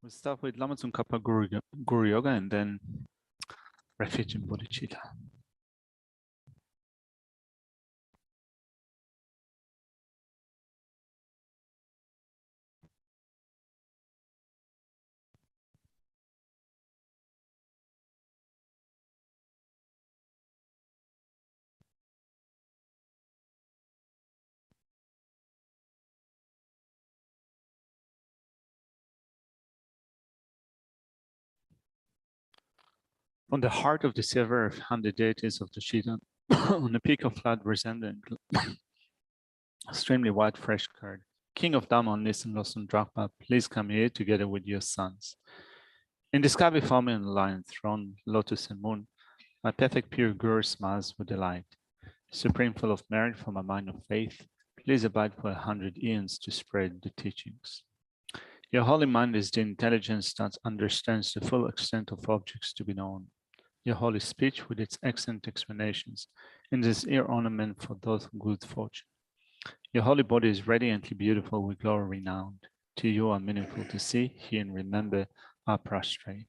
We'll start with Lamrim Kappa Guru Yoga and then Refuge in Bodhicitta. On the heart of the silver-handed deities of the Chitta, on the peak of flat resembling extremely white fresh curd, King of Dhamma, Nisan Losun Drakpa, please come here together with your sons. In the sky before me on the lion throne, lotus and moon, my perfect pure Guru smiles with delight. Supreme full of merit for my mind of faith, please abide for 100 eons to spread the teachings. Your holy mind is the intelligence that understands the full extent of objects to be known. Your holy speech with its excellent explanations, and this ear ornament for those of good fortune. Your holy body is radiantly beautiful with glory renowned. To you are meaningful to see, hear, and remember are prostrate.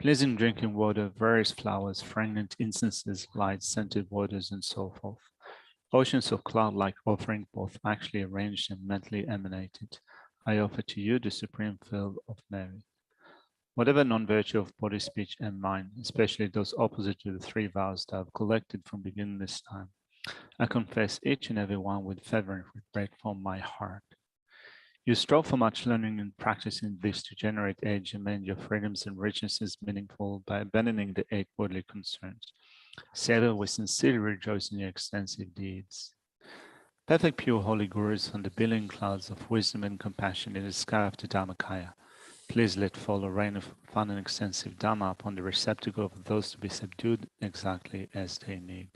Pleasant drinking water, various flowers, fragrant incenses, light, scented waters, and so forth. Oceans of cloud-like offering, both actually arranged and mentally emanated. I offer to you the supreme field of Mary. Whatever non-virtue of body, speech, and mind, especially those opposite to the three vows that I've collected from beginning this time, I confess each and every one with fervent regret from my heart. You strove for much learning and practicing this to generate age and mend your freedoms and richnesses meaningful by abandoning the 8 worldly concerns. Savor, we sincerely rejoice in your extensive deeds. Perfect pure holy gurus on the billion clouds of wisdom and compassion in the sky of the Dhammakaya, please let fall a rain of fun and extensive Dhamma upon the receptacle of those to be subdued exactly as they need.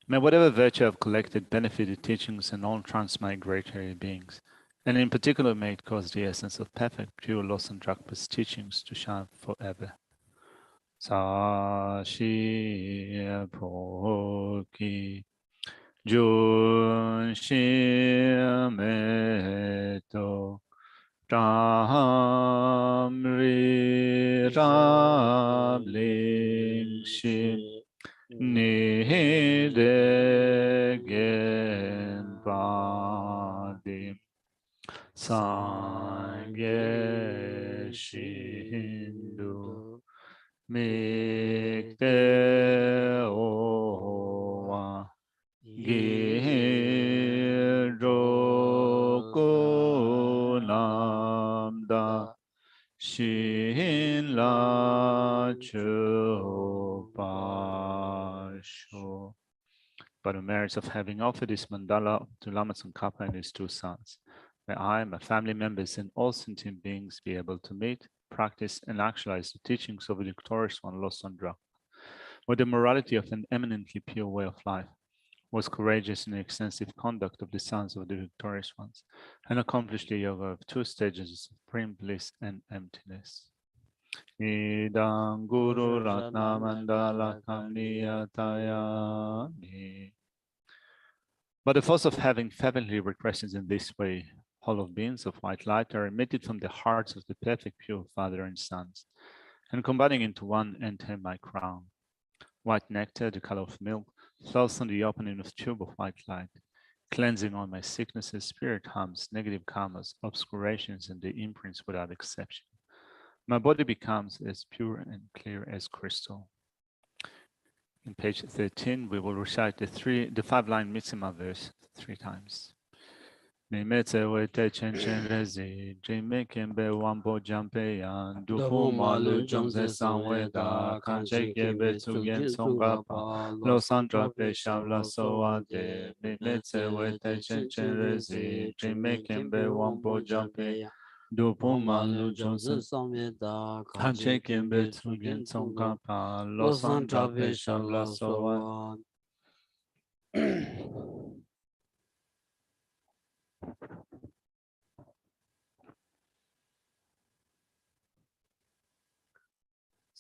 May whatever virtue I've collected benefit the teachings and all transmigratory beings, and in particular may it cause the essence of perfect pure Losang Drakpa's teachings to shine forever. Sashi Poki Jun Shimeto Ramri Rabling Shi Nidegen Padim Sangye Shindu Mikte Owa Girokunamda Shin La Chupasho. By the merits of having offered this mandala to Lama Tsongkhapa and his 2 sons, may I, my family members, and all sentient beings be able to meet, practice, and actualize the teachings of the victorious one, Losang Drakpa, with the morality of an eminently pure way of life, was courageous in the extensive conduct of the sons of the victorious ones, and accomplished the yoga of 2 stages of supreme bliss and emptiness. Idam Guru Ratna Mandala Kamniyatayami. By the force of having fervently requested in this way, hollow beings of white light are emitted from the hearts of the perfect pure Father and Sons, and combining into one enter my crown. White nectar, the color of milk, flows from the opening of tube of white light, cleansing all my sicknesses, spirit harms, negative karmas, obscurations, and the imprints without exception. My body becomes as pure and clear as crystal. In page 13, we will recite the 5-line Mitsima verse 3 times. Mimetse wete chen chen rezi, jime kembe wambo jampe yan, dufu malu jomze sanwe da, kanche kebe tsugen songapa, lo sandra pe shavla soa de, mimetse wete chen chen rezi, jime kembe wambo jampe yan, dufu malu jomze sanwe da, kanche kembe tsugen songapa, lo sandra pe shavla soa.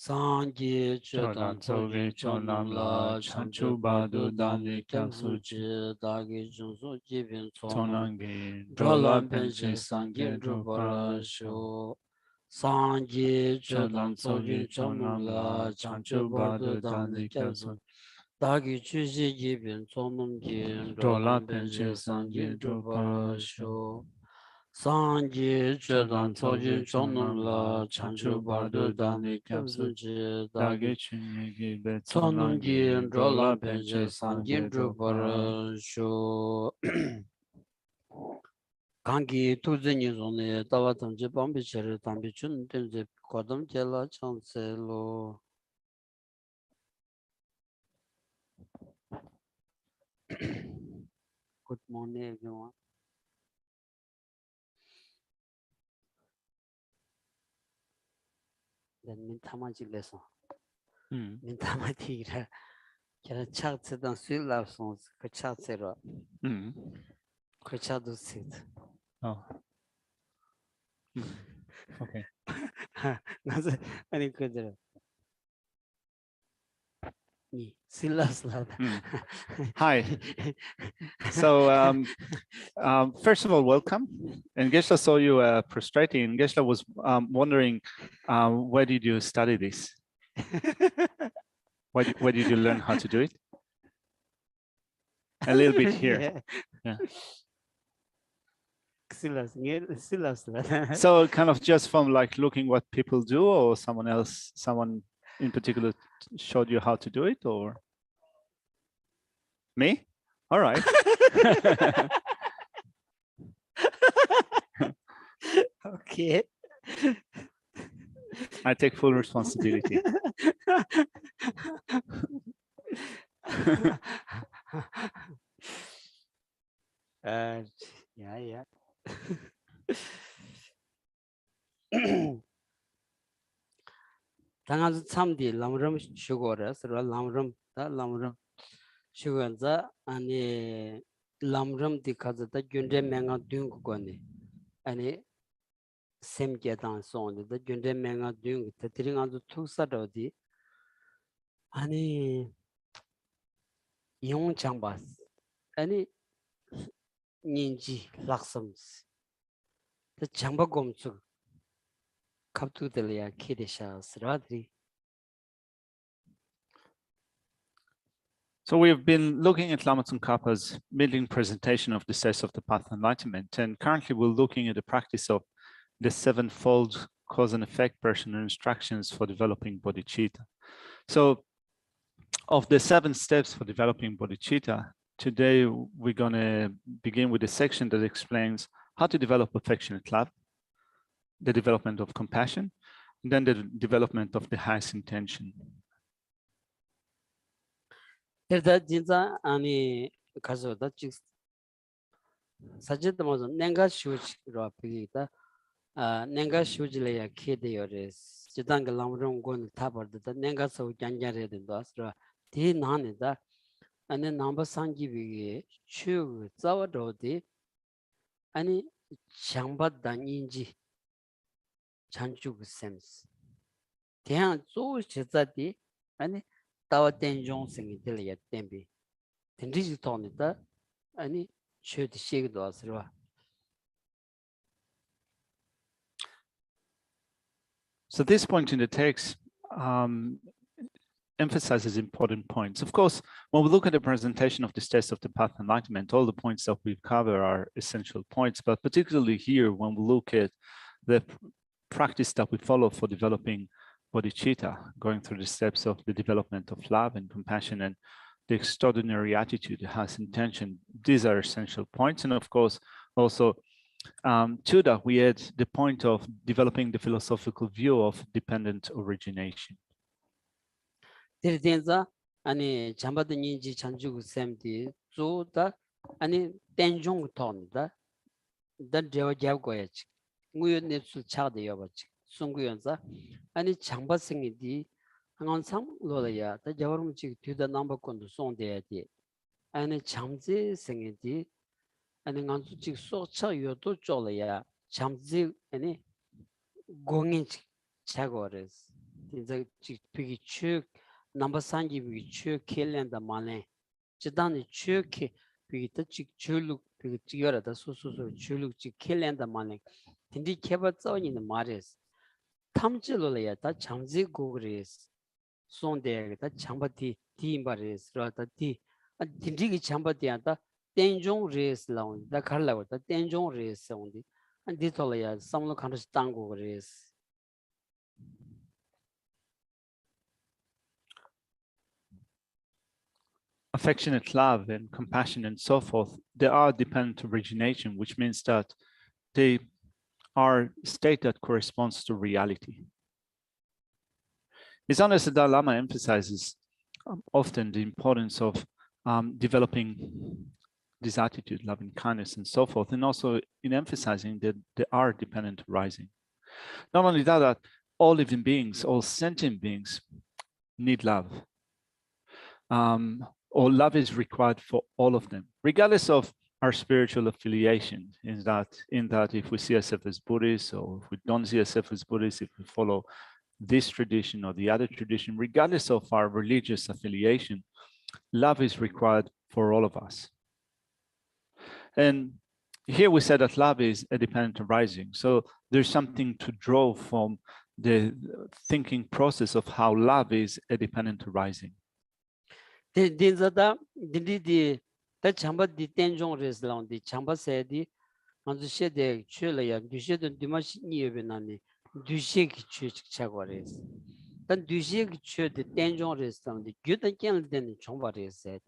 Sangye chodan tsoge chonam la chanchu badu dani kyamsu chi dagi junsu jibin tsonang Tonangi, drolan penche sangye drupara sho Sanji Chodan Chodan Tsogi Tsojin Chonam La Chonumla Chanchu Chanchu Badu Bardu Dali Dani Kyabsun Kyabsun Dagi Chushi Jibin Tsonum Jin Drola Rolam Penche Benje Sangi Sanjin Drupara Drupara Sho Sho Sanji Chodan Chodan Tsogi Tsojin Chonam La Chonumla Chanchu Chanchu Badu Bardu Dali Dani Kyabsun Kyabsun Chi Dagi Dagi Chunyegi Betsonangi Tsonum Jin Drola Rolam Benje Penche Sanjin Sangi Drupara Drupara Sho 강기 투쟁이 전에 따왔던지 범비체를 담비춘 된지 거듭 jel라 찬셀로 Good morning everyone. Then 민타마지 레슨. 민타마티라 제가 차트던 스윌랍송 그 차트로 그 차도 시트. Oh. Okay. 나서 아니 그들 이 실라스라다. Hi. So, first of all, welcome. And Geshe saw you prostrating. And Geshe was wondering, where did you study this? Where did you learn how to do it? A little bit here. Yeah. So kind of just from like looking what people do, or someone in particular showed you how to do it, or me? All right. Okay. I take full responsibility. Yeah. 당아서 참디 람름 쉬고라서 람름 쉬고자 아니 람름 디카자다 균데 맹아 둥고니 아니 셈게단 손데 균데 맹아 둥 테트링아도 투사도디 아니 용장바스 아니 닌지 락섬스 더 장바곰수 갑투들이야 키데샤스라드리. So we've been looking at Lama Tsongkhapa's middling presentation of the steps of the path of enlightenment, and currently we're looking at the practice of the sevenfold cause and effect personal instructions for developing bodhicitta. So of the 7 steps for developing bodhicitta, today we're going to begin with a section that explains how to develop affectionate love, the development of compassion, and then the development of the highest intention. 그래서 진짜 아니 가서다 즉 사제도 뭐죠 내가 쉬우지로 앞이다 아 내가 쉬우지래야 키데요레스 지단 그 람롱 건 타버다 내가 서 간자래 된다스라 디 나네다 아니 넘버 상기비게 추 자와도디 아니 장바단인지 잔주그 셈스 대한 조 제자디 아니 따와 땡종생이 들려야 땡비 땡리지 토니다 아니 쉐드 시기도 왔으라. So this point in the text emphasizes important points. Of course, when we look at the presentation of the steps of the path of enlightenment, all the points that we've covered are essential points, but particularly here, when we look at the practice that we follow for developing bodhicitta, going through the steps of the development of love and compassion and the extraordinary attitude, the highest intention, these are essential points. And of course, also to that, we add the point of developing the philosophical view of dependent origination. 데르덴자 아니 잠바든 인지 잔주그 셈디 조다 아니 땡종 토니다 단 제와 잡고야지 무연nep술 차대여 버지 송구연자 아니 장바생이디 항상 로라야 다 저름지 뒤다 남바콘도 송대야디 아니 잠지 생이디 아니 간수직 소차 요도 졸어야 잠지 아니 공인 차고레스 이제 비기 축 넘버 3기 비기 축 킬랜다 말네 지단이 축이 비기 뜻직 줄룩 비기 지여라다 소소소 줄룩 지 킬랜다 말네 근데 개발 써있는 말이스 탐질로야 다 잠지 고그레스 손대 다 잠바티 디임바레스 라다 디 딘디기 잠바티야다 텐종 레스 라운 다 칼라고 다 텐종 레스 온디 안 디톨야 삼로 칸스 땅고 그레스 Affectionate love and compassion and so forth, they are dependent origination, which means that they are a state that corresponds to reality. His Holiness the Dalai Lama emphasizes often the importance of developing this attitude, loving kindness and so forth, and also in emphasizing that they are dependent arising. Not only that all living beings, all sentient beings need love. Or love is required for all of them, regardless of our spiritual affiliation, in that if we see ourselves as Buddhists or if we don't see ourselves as Buddhists, if we follow this tradition or the other tradition, regardless of our religious affiliation, love is required for all of us. And here we said that love is a dependent arising. So there's something to draw from the thinking process of how love is a dependent arising. 딘자다 딘디디 다 잠바디 텐종 레스 라운디 잠바세디 먼저 셰데 취려야 뒤셰도 디마시 니에베나니 뒤셰기 취직차고레스 단 뒤셰기 취데 텐종 레스 라운디 규단 캔르데니 총바레스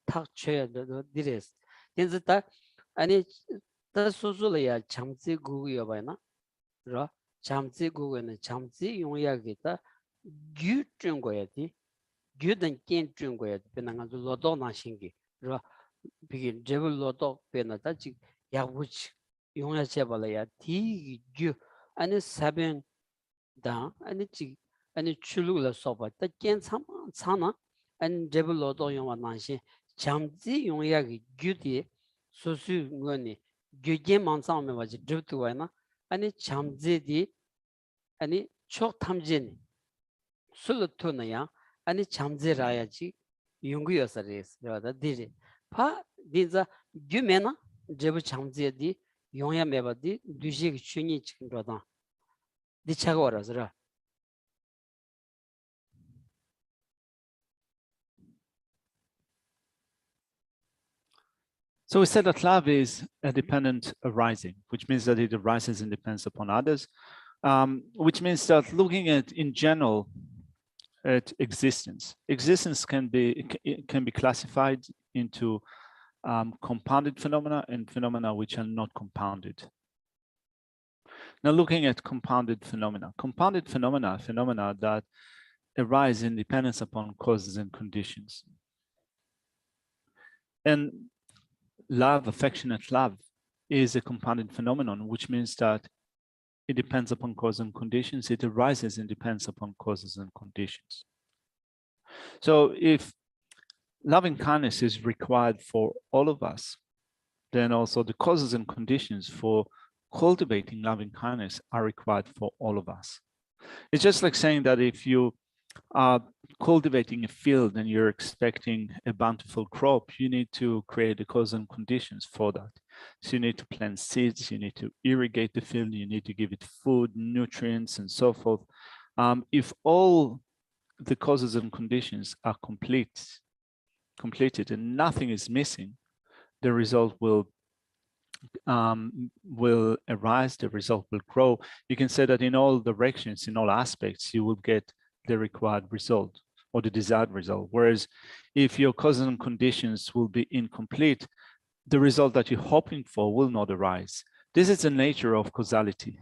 탁 취야도 디레스 딘자다 아니 다 소소려야 잠지 구구여 봐나 라 잠지 구구는 잠지 용약이다 규준 거야디 규든 깬 중고에 변한 거 로도 나신기 로 비긴 제블 로도 변하다 지 야부치 용야 제발이야 디규 아니 사변 다 아니 지 아니 출루를 써봐 깬 참나 아니 제블 로도 용와 나신 잠지 용야기 규디 소수 거니 규게 만상면 맞지 드트 와나 아니 잠지디 아니 초 탐진 술루토나야 아니 잠재라야지 용구여서레스 그러다 디리 파 디자 규메나 제부 잠재디 용야 메바디 뒤식 춘이 지금 그러다 디차가 와라서라. So we said that love is a dependent arising, which means that it arises and depends upon others, which means that looking at in general at existence. Existence can be classified into compounded phenomena and phenomena which are not compounded. Now, looking at compounded phenomena that arise in dependence upon causes and conditions. And love, affectionate love, is a compounded phenomenon, which means that it depends upon causes and conditions. It arises and depends upon causes and conditions. So if loving kindness is required for all of us, then also the causes and conditions for cultivating loving kindness are required for all of us. It's just like saying that if you are cultivating a field and you're expecting a bountiful crop, you need to create the causes and conditions for that. So you need to plant seeds, you need to irrigate the field, you need to give it food, nutrients, and so forth. If all the causes and conditions are completed and nothing is missing, the result will arise, the result will grow. You can say that in all directions, in all aspects, you will get the required result or the desired result. Whereas if your causes and conditions will be incomplete, the result that you're hoping for will not arise. This is the nature of causality.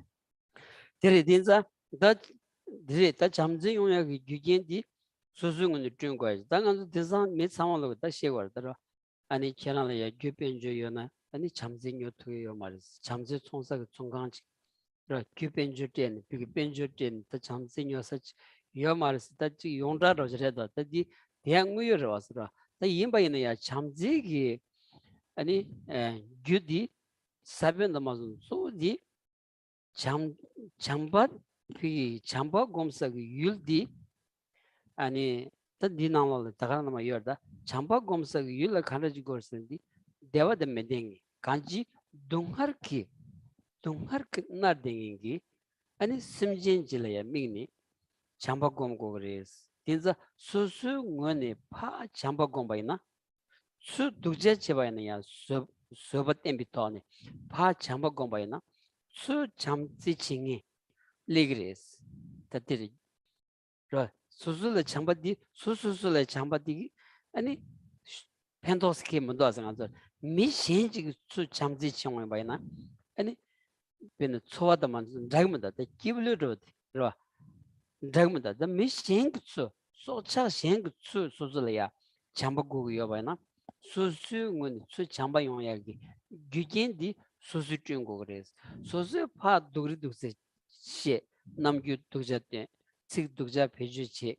아니 잠진요 투요 말이지 잠재 총사가 총강지 그래 규변주된 비변주된 더 잠진요서 요 말이지 다지 용라로 저래도 다지 대학무여로 왔으라 다 임바이네야 잠지기 아니 규디 사변도 맞은 소디 잠밭 그 잠밭 검사기 율디 아니 다 디나올 다가나마 여다 잠밭 검사기 율을 가르치고 있는데 대화도 매댕이 간지 동하르키 나댕기 아니 심진질이야 미니 장바곰고 그래스 딘자 수수원에 파 장바곰바이나 수 두제 제바이나야 수버 템비토네 파 장바곰바이나 수 잠지칭이 리그레스 다들이 라 수수의 장바디 수수수의 장바디 아니 펜도스키 문도아상아서 미신지 수 잠지칭이 바이나 아니 베네 초와다만 자기마다 기블르로드 라 자기마다 더 미신츠 소차 신츠 소즈려야 잠바고요 바이나 수수은 수 잠바 용약이 규겐디 수수증고 그래서 소수 파 도리도세 시 남규 독자때 즉 독자 배주치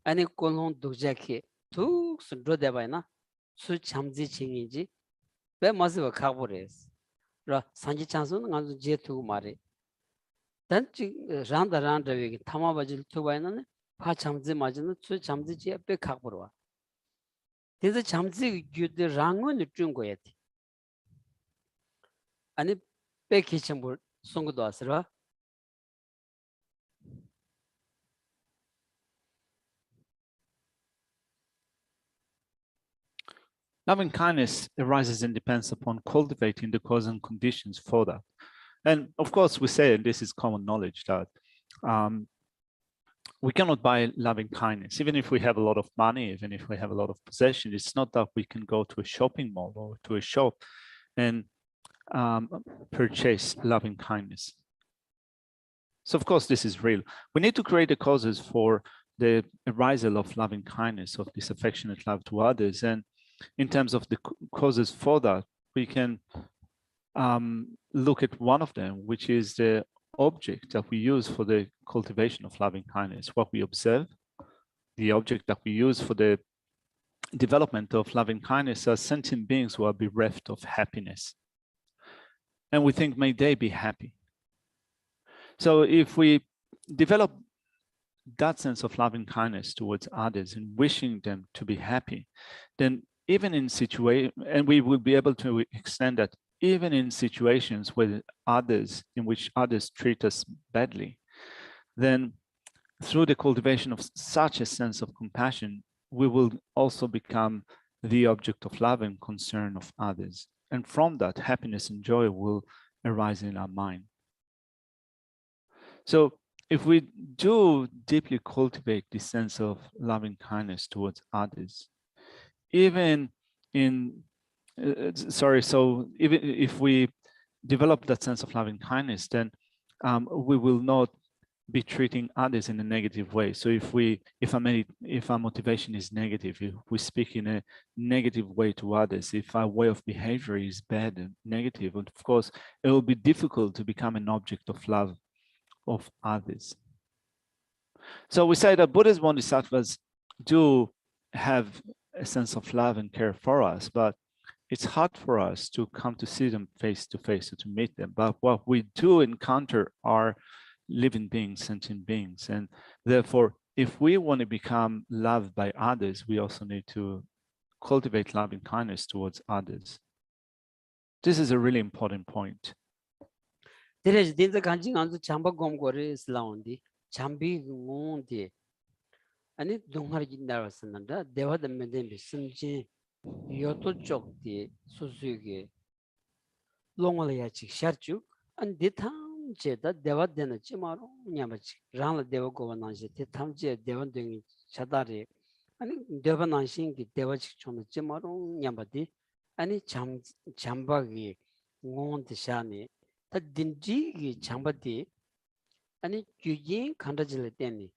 아니 꼴론 독자키 툭 순로데 바이나 수 잠지칭인지 왜 마스가 가버레스 라 산지 찬스는 아주 제투 말이 단지 란다 위기 타마바질 투바이는 파 잠지 맞는 수 잠지 제 앞에 가버와 그래서 잠지 규드 랑은 준 거야 아니 백히참 뭘 송고도 왔으라 Loving kindness arises and depends upon cultivating the cause and conditions for that. And of course, we say, and this is common knowledge, that we cannot buy loving kindness. Even if we have a lot of money, even if we have a lot of possession, it's not that we can go to a shopping mall or to a shop and purchase loving kindness. So of course, this is real. We need to create the causes for the arisal of loving kindness, of this affectionate love to others. And in terms of the causes for that, we can look at one of them, which is the object that we use for the cultivation of loving kindness, what we observe. The object that we use for the development of loving kindness are sentient beings who are bereft of happiness. And we think, may they be happy. So if we develop that sense of loving kindness towards others and wishing them to be happy, then even in situations, and we will be able to extend that even in situations with others, in which others treat us badly, then through the cultivation of such a sense of compassion, we will also become the object of love and concern of others. And from that, happiness and joy will arise in our mind. So if we do deeply cultivate this sense of loving kindness towards others, even in, so even if we develop that sense of loving kindness, then we will not be treating others in a negative way. So if our motivation is negative, if we speak in a negative way to others, if our way of behavior is bad and negative, and of course, it will be difficult to become an object of love of others. So we say that Buddhist bodhisattvas do have a sense of love and care for us, but it's hard for us to come to see them face to face or to meet them. But what we do encounter are living beings, sentient beings. And therefore, if we want to become loved by others, we also need to cultivate loving kindness towards others. This is a really important point. 데레지 딘자 간징 안주 장바곰고리 슬라운디 잠비 공디 아니 동하르기 나왔었는데 대화도 맨데 심지 요토 쪽디 수수기 롱월이야 직샤주 안 디탐제다 대화되는 지마로 냐마지 랑라 대화고만한지 디탐제 대원등이 차다리 아니 대화난신기 대화직 총의 지마로 냐마디 아니 잠바기 공원디샤니 다 딘지기 잠바디 아니 규진 칸다질 때니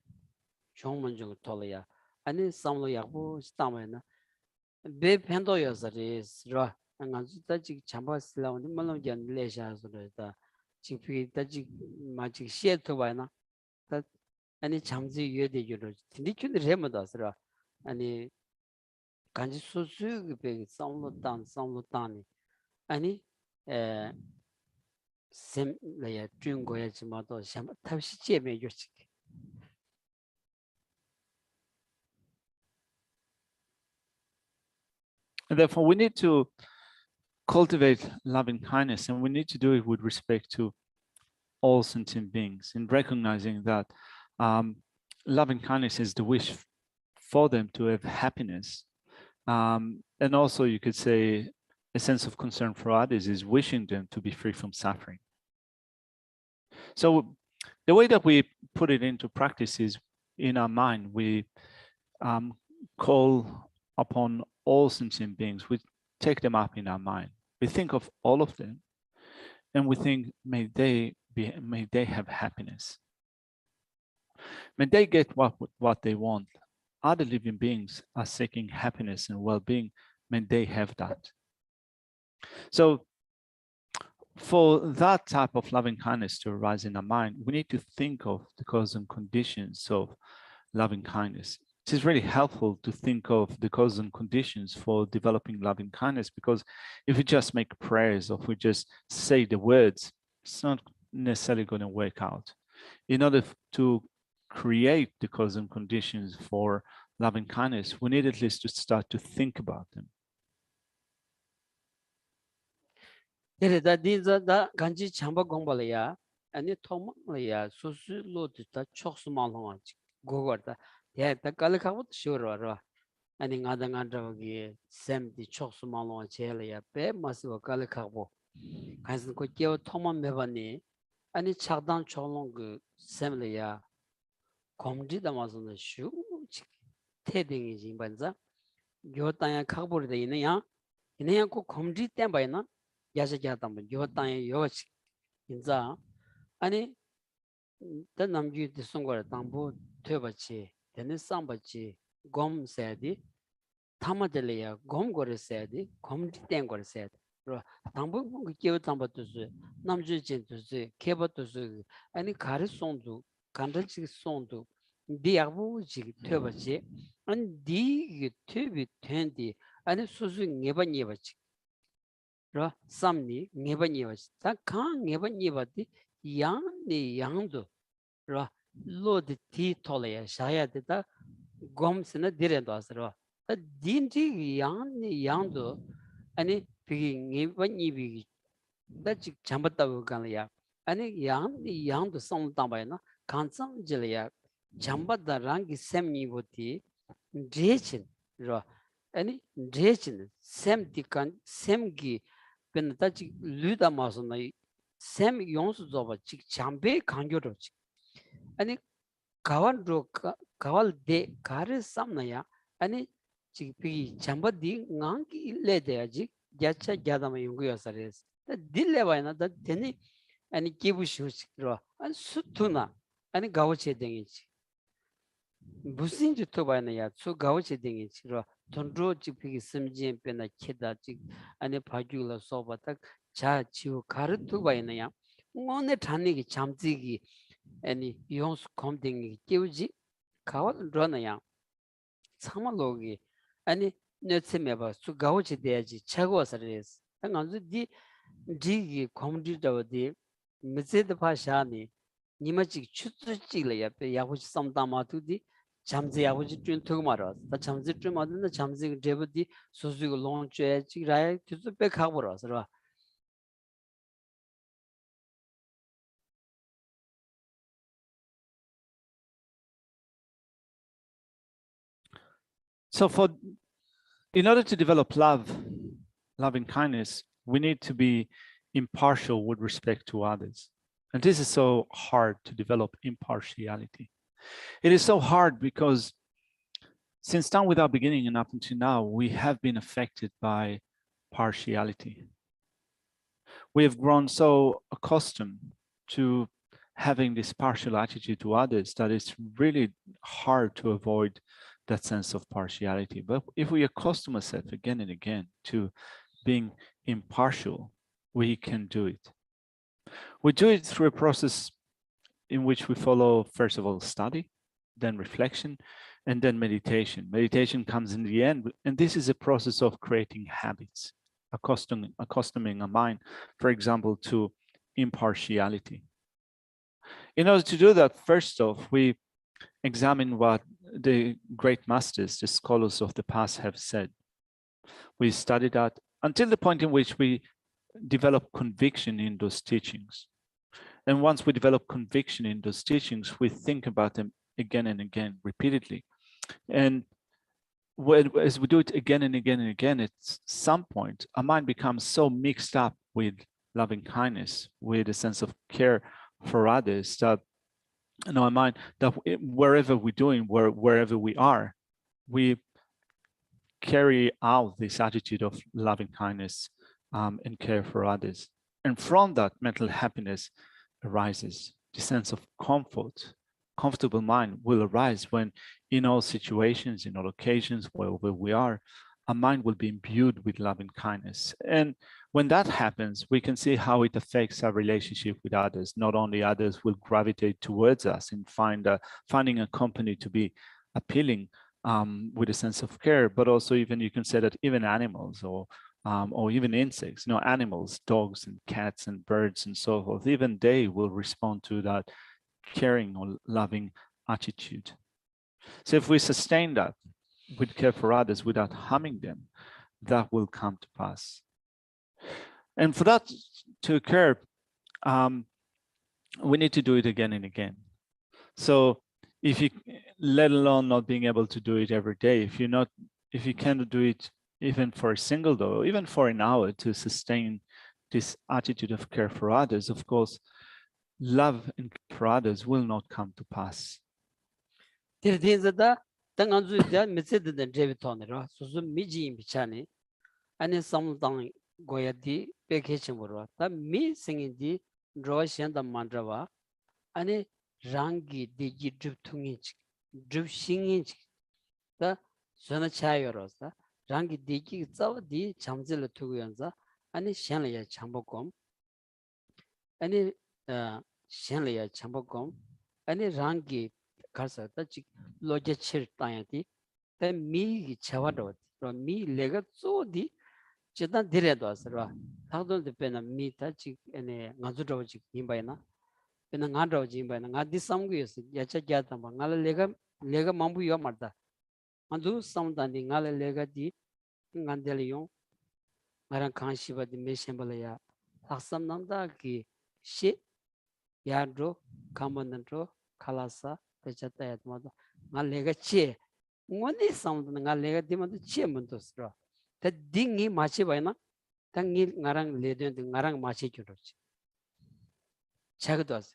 총문중 돌아야 아니 삼로 약부 스타면은 배 팬도여서리스라 안가지다 지 잠바슬라운데 말로 연레샤서다 지피 다지 마지 시에토바나 다 아니 잠지 유에되기로 딘디춘들 해마다스라 아니 간지 소수 배 삼로 땅니 아니 에 샘레야 중고야지마도 샴 탑시 제메 요치 And therefore, we need to cultivate loving kindness, and we need to do it with respect to all sentient beings, in recognizing that loving kindness is the wish for them to have happiness. And also you could say a sense of concern for others is wishing them to be free from suffering. So the way that we put it into practice is in our mind, we call upon all sentient beings. We take them up in our mind. We think of all of them, and we think, may they have happiness. May they get what they want. Other living beings are seeking happiness and well-being. May they have that. So for that type of loving kindness to arise in our mind, we need to think of the cause and conditions of loving kindness. It is really helpful to think of the cause and conditions for developing loving kindness, because if we just make prayers or if we just say the words, it's not necessarily going to work out. In order to create the cause and conditions for loving kindness, we need at least to start to think about them. 이래다 니자다 간지 참바 공발이야 아니 토막이야 소수로다 촉수말롱아지 고거다 야다 깔카고 쇼러라 아니 나다가다기 샘디 촉수말롱아 제려야 배 마스고 깔카고 간슨 거 깨어 토만 매바니 아니 차단 초롱 그 샘려야 검지다 마서는 슈 태딩이 진반자 요따야 카보르데 이네야 꼭 검지 땜바이나 야자자담은 요땅에 요치 인자 아니 더 남주 뒤송거를 당부 되버치 되는 쌈버치 곰세디 타마들이야 곰거르세디 곰짓된 거르세디 그러 당부 그 끼어 담버도스 남주진도스 개버도스 아니 가르송도 간들지 송도 디아부지 되버치 아니 디 되비 된디 아니 수수 네번예버치 라 삼니 네번예버치 다칸 네번예버디 양니 양도 라 로드 티 톨레야 샤야데다 곰스나 디렌도 아스라 딘지 양니 양도 아니 비기 네번예비 다지 잠봤다고 간이야 아니 양니 양도 성담바이나 간상질이야 잠바다 랑기 셈니보티 제친 라 아니 제친 셈디칸 셈기 근다지 르다 마서나 셈 용수 줘봐 지 잠베 간교로 아니 가완로 가왈데 가르 삼나야 아니 지비 잠바디 낭기 일레데야지 야차 야다마 용구여서레스 딜레바이나 다 되니 아니 기부시우스로 아니 수투나 아니 가오체댕이지 무슨 짓도 봐야냐 수 가오체댕이지로 돈로 지피기 심지엔 빼나 키다지 아니 바주라 소바다 자 지우 가르투 봐야냐 오늘 단위기 잠지기 아니 용수 컴딩이 끼우지 가와로나야 참말로기 아니 너츠메바 수 가오체돼야지 차고서레스 당한주 디기 컴디더디 미세드 파샤니 니마직 추츠찌래야 야고지 삼다마투디 잠지 아버지 준 토마라 다 잠지 좀 맞는데 잠지 데버디 소수고 론체 지라이 투스 백하고라서 So in order to develop loving kindness, we need to be impartial with respect to others. And this is so hard to develop impartiality. It is so hard because since time without beginning and up until now, we have been affected by partiality. We have grown so accustomed to having this partial attitude to others that it's really hard to avoid that sense of partiality. But if we accustom ourselves again and again to being impartial, we can do it. We do it through a process in which we follow, first of all, study, then reflection, and then meditation. Meditation comes in the end, and this is a process of creating habits, accustoming our mind, for example, to impartiality. In order to do that, first off, we examine what the great masters, the scholars of the past have said. We study that until the point in which we develop conviction in those teachings. And once we develop conviction in those teachings, we think about them again and again, repeatedly. And as we do it again and again and again, at some point, our mind becomes so mixed up with loving kindness, with a sense of care for others, that in our mind, that wherever we're doing, wherever we are, we carry out this attitude of loving kindness and care for others. And from that, mental happiness arises. The sense of comfortable mind will arise when in all situations, in all occasions, wherever we are, our mind will be imbued with loving kindness. And when that happens, we can see how it affects our relationship with others. Not only others will gravitate towards us and finding a company to be appealing with a sense of care, but also even you can say that even animals or even insects, animals, dogs and cats and birds and so forth, even they will respond to that caring or loving attitude. So if we sustain that with care for others without harming them, that will come to pass. And for that to occur, we need to do it again and again. So if you, let alone not being able to do it every day, if you cannot do it even for a single day, or even for an hour to sustain this attitude of care for others, of course, love and care for others will not come to pass. goyadi vacation borwa ta mi singin di draw shenda mandrawa ane rangi digi drup thungi drup singin ta sona chayorosda rangi digi tsaw di chamjel thuguyanza ane shanla ya chambokom ane shanla ya chambokom ane rangi karsa ta chik loje chir tayati ta mi gi chawado mi lega tso di chetan diredo asra thagdon de pena mi ta chi ene ngajudo chi imbaina pena ngado chi imbaina ngadi samgu yes yacha gyata ma ngala lega mambu yo marda andu samdani ngala lega di ngandele yo ngaran khanshi ba di meshembala ya thaksam namda ki she yadro kamanandro khalasa techata yatma ngal lega che ngoni samdana ngal lega di ma che mundosra ta dingi machi baina tangi ngarang ledon de ngarang machi kyoroch chagdos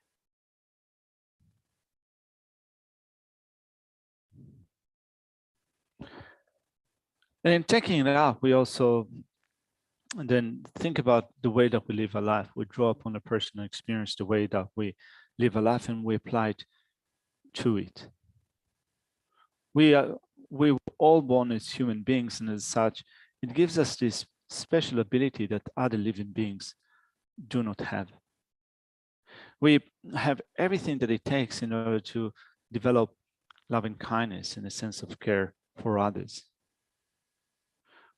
And in taking it up, we also then think about the way that we live our life. We draw upon a personal experience, the way that we live our life, and we apply it to it. We're all born as human beings, and as such, it gives us this special ability that other living beings do not have. We have everything that it takes in order to develop loving kindness and a sense of care for others.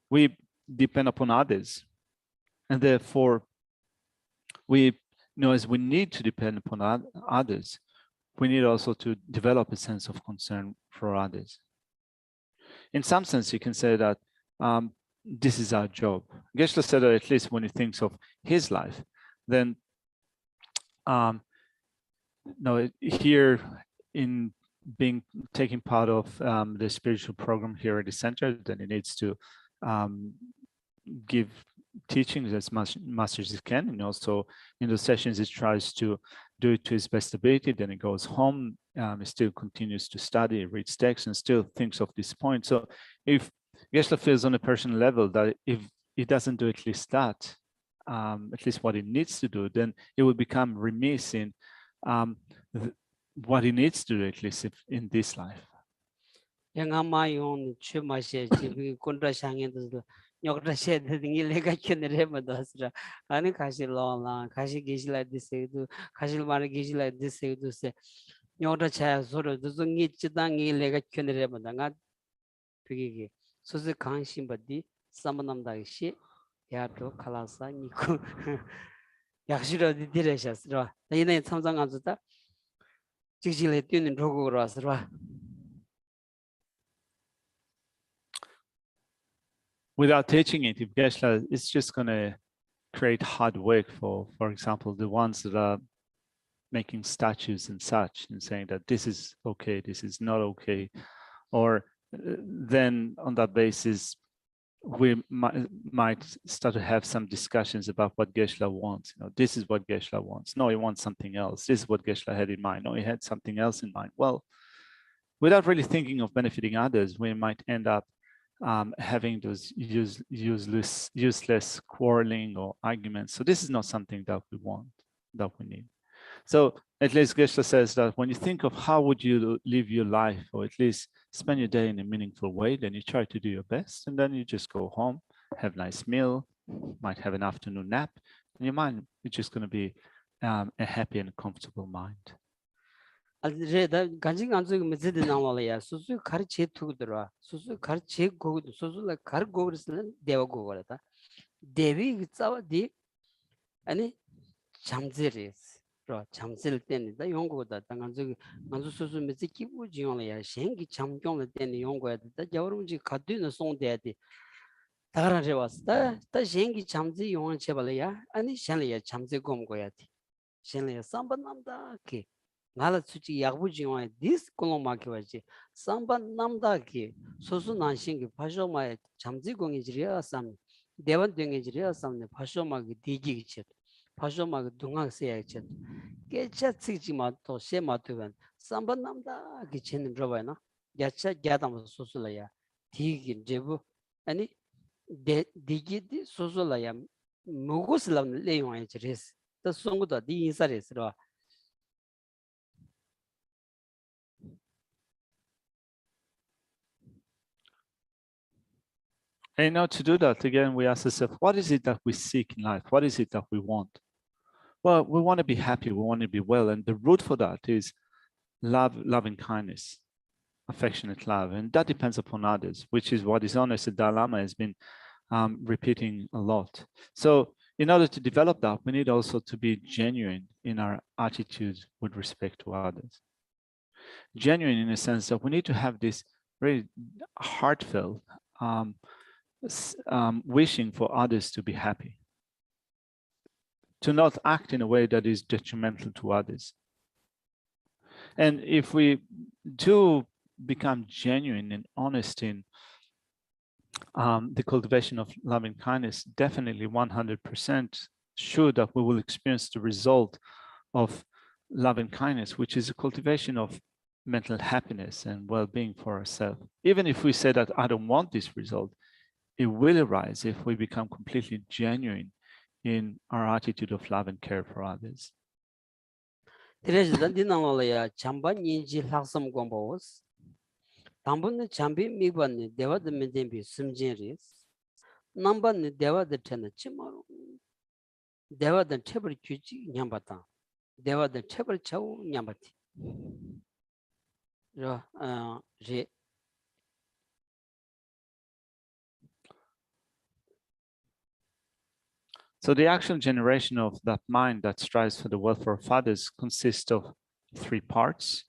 We depend upon others, and therefore we as we need to depend upon others, we need also to develop a sense of concern for others. In some sense, you can say that this is our job. Geshe said that at least when he thinks of his life, then here in taking part of the spiritual program here at the center, then he needs to give teachings as much as he can, and also in those sessions he tries to do it to his best ability. Then he goes home, he still continues to study, reads texts, and still thinks of this point. So if Geshe feels on a personal level that if he doesn't do at least that, at least what he needs to do, then it will become remiss in what he needs to do, at least in this life. nyokra shed ngi lega kenere madasra ani khashi la khashi gish la disedu khashi mar gish la disedu se nyokra cha soro du ngi chidang ngi lega kenere madanga pigi suzu khanshim badi samanam da shi yato khalasa niku yakshiro di direshasra ine 참장 안주다 직실에 뛰는 로고로 왔으라. Without teaching it, if Geshe, it's just going to create hard work for example, the ones that are making statues and such and saying that this is okay, this is not okay, or then on that basis we might start to have some discussions about what Geshe wants. This is what Geshe wants. No, he wants something else. This is what Geshe had in mind. No, he had something else in mind. Well, without really thinking of benefiting others, we might end up having those useless quarreling or arguments. So this is not something that we want, that we need. So at least Geshe says that when you think of how would you live your life, or at least spend your day in a meaningful way, then you try to do your best, and then you just go home, have a nice meal, might have an afternoon nap, and your mind is just going to be a happy and comfortable mind. 알레다 간지 간지 메제드 나와라야 수수 가르치 투들어 수수 가르치 고고 수수라 가르 고르스는 대와 고거다 대비 싸워디 아니 잠제레스 로 잠질 때니다 용고다 당간지 간지 수수 메제 기부 지용라야 생기 잠경을 때는 용고야다 여러분지 가드는 송대야디 다가라제 왔다 다 생기 잠지 용한 제발이야 아니 샹리야 잠제 곰고야디 샹리야 삼반남다 게 나라 수지 야부지와 디스 콜로마케와지 삼반 남다기 소수 난신기 파쇼마에 잠지공이지리아 삼 대원 등이지리아 삼네 파쇼마기 디기치 파쇼마기 동학세야치 깨차치지마 또 셰마투반 삼반 남다기 chen 로바나 야차 야담 소수라야 디기 제부 아니 디기디 소수라야 무고슬람 레용아이지레스 또 송구도 디 인사레스로 And now to do that, again, we ask ourselves, what is it that we seek in life? What is it that we want? Well, we want to be happy. We want to be well. And the root for that is love, loving kindness, affectionate love. And that depends upon others, which is what His Holiness the Dalai Lama has been repeating a lot. So in order to develop that, we need also to be genuine in our attitude with respect to others. Genuine in the sense that we need to have this very heartfelt wishing for others to be happy, to not act in a way that is detrimental to others. And if we do become genuine and honest in the cultivation of loving kindness, definitely 100% sure that we will experience the result of loving kindness, which is a cultivation of mental happiness and well-being for ourselves. Even if we say that I don't want this result, it will arise if we become completely genuine in our attitude of love and care for others. 그래서 디나올이야 잠반 인지 학습 공부스 담분의 잠비 미반의 대화드 면대비 심진리스 남반의 대화드 테나 치마로 대화드 체벌 규지 냠바타 대화드 체벌 차우 냠바티 제 So the actual generation of that mind that strives for the welfare of others consists of three parts.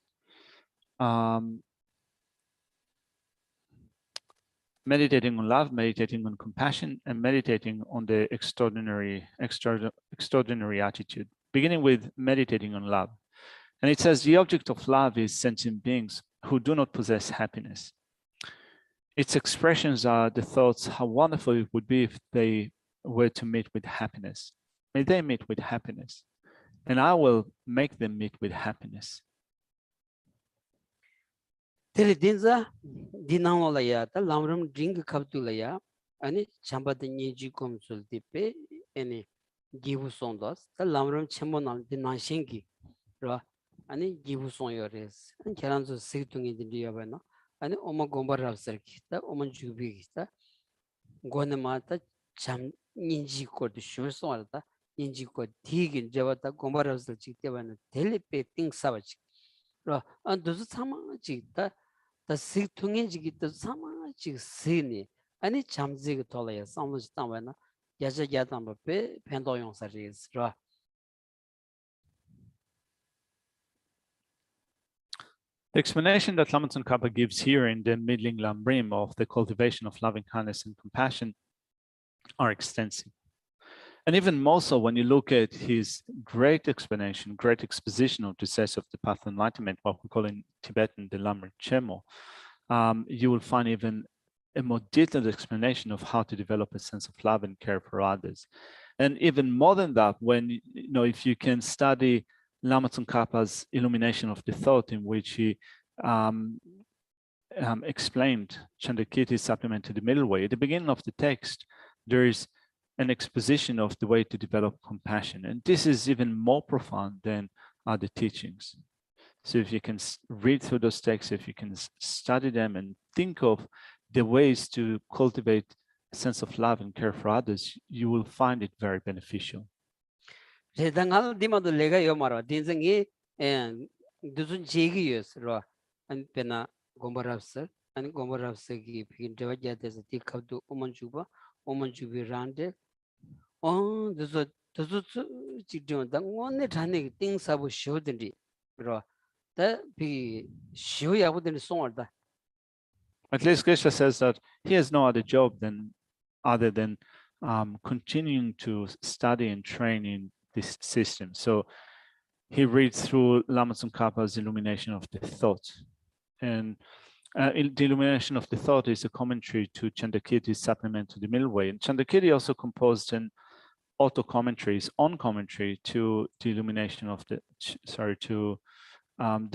Meditating on love, meditating on compassion, and meditating on the extraordinary attitude, beginning with meditating on love. And it says the object of love is sentient beings who do not possess happiness. Its expressions are the thoughts how wonderful it would be if they were to meet with happiness. May they meet with happiness, and I will make them meet with happiness. 텔레딘자 디나올이야 다 람름 링크 갑둘이야 아니 잠바드 니지 콤술디페 아니 기부송도스 다 람름 쳔모남 디나싱기 라 아니 기부송요레스 안 계란조 세퉁이 디리야바나 아니 오마 곰바랍서키 다 오만 주비기다 고네마타 참 인지코드 쇼소알다 인지코 디긴 제바다 곰바랍서 직대바나 텔레페 띵사바치 라 안도스 사마치다 다 식퉁인지기도 사마치 세니 아니 잠지기 돌아야 삼무지 담바나 야자야담베 펜도용사리스 라 The explanation that Lama Tsongkhapa gives here in the middling Lamrim of the cultivation of loving kindness and compassion are extensive. And even more so when you look at his great explanation, great exposition of the sense of the path of enlightenment, what we call in Tibetan the Lamrim Chemo, you will find even a more detailed explanation of how to develop a sense of love and care for others. And even more than that, when if you can study Lama Tsongkhapa's illumination of the thought, in which he explained Chandrakirti's supplement to the middle way, at the beginning of the text, there is an exposition of the way to develop compassion. And this is even more profound than other teachings. So if you can read through those texts, if you can study them and think of the ways to cultivate a sense of love and care for others, you will find it very beneficial. 제당할 디마도 내가 요 말아 딘생이 무슨 제기였어. 안 페나 고모랍스 아니 고모랍스기 비긴 저자데서 디카도 오만주바 오만주비란데 그래서 지금 당원에 자네 띵사부 쇼든지 그러 다비 쇼야부들 송얼다. At least Geshe says that he has no other job other than continuing to study and train in this system. So he reads through Lama Tsongkhapa's illumination of the thought. And the illumination of the thought is a commentary to Chandrakirti's supplement to the middle way. And Chandrakirti also composed an auto commentary, his own commentary to the illumination of the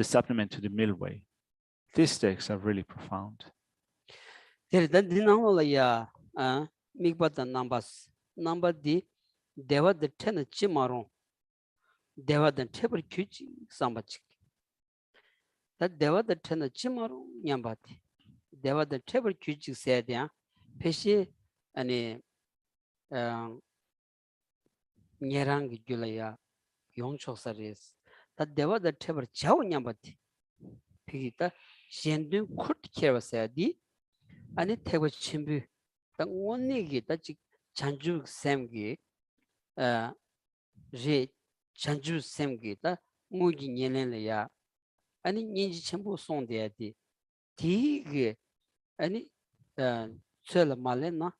supplement to the middle way. These texts are really profound. Number D, Deva the ten chimaron, Deva the table cuchi sambachik. That Deva the ten chimaron yambati. Deva the table cuchi said, yeah, Peshe and Nyerang Julaya, Yong Chosaris. That Deva the table chow yambati. Pigita, Shendu could care said, and it take a chimbu. The one niggy that Chanju Samgi. Re Chanju Semgita, Mugi Yenelea, any Ninji Chambu song de Tig, any Sela Malena,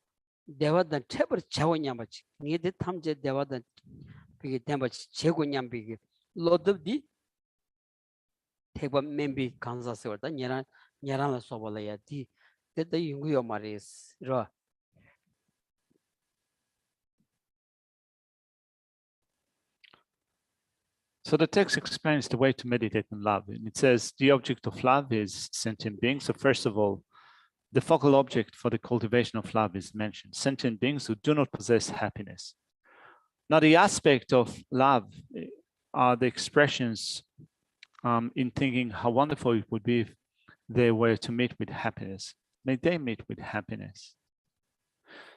Deva than Teber Chawanyamach, near the Tamje Deva than Big Dambach Chegunyambig, Lord of the Teba Membi Kansas or the Nyarana Sobalaya, that the Yunguyo Maris, Ra. So the text explains the way to meditate on love. And it says the object of love is sentient beings. So first of all, the focal object for the cultivation of love is mentioned, sentient beings who do not possess happiness. Now the aspect of love are the expressions in thinking how wonderful it would be if they were to meet with happiness. May they meet with happiness.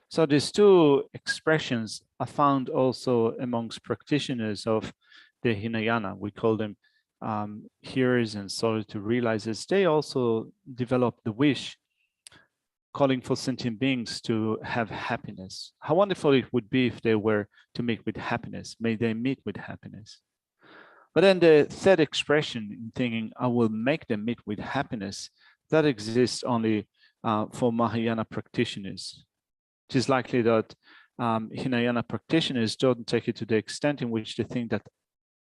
So these two expressions are found also amongst practitioners of the Hinayana. We call them hearers and solitude realizers. They also develop the wish, calling for sentient beings to have happiness. How wonderful it would be if they were to meet with happiness. May they meet with happiness. But then the third expression in thinking, I will make them meet with happiness, that exists only for Mahayana practitioners. It is likely that Hinayana practitioners don't take it to the extent in which they think that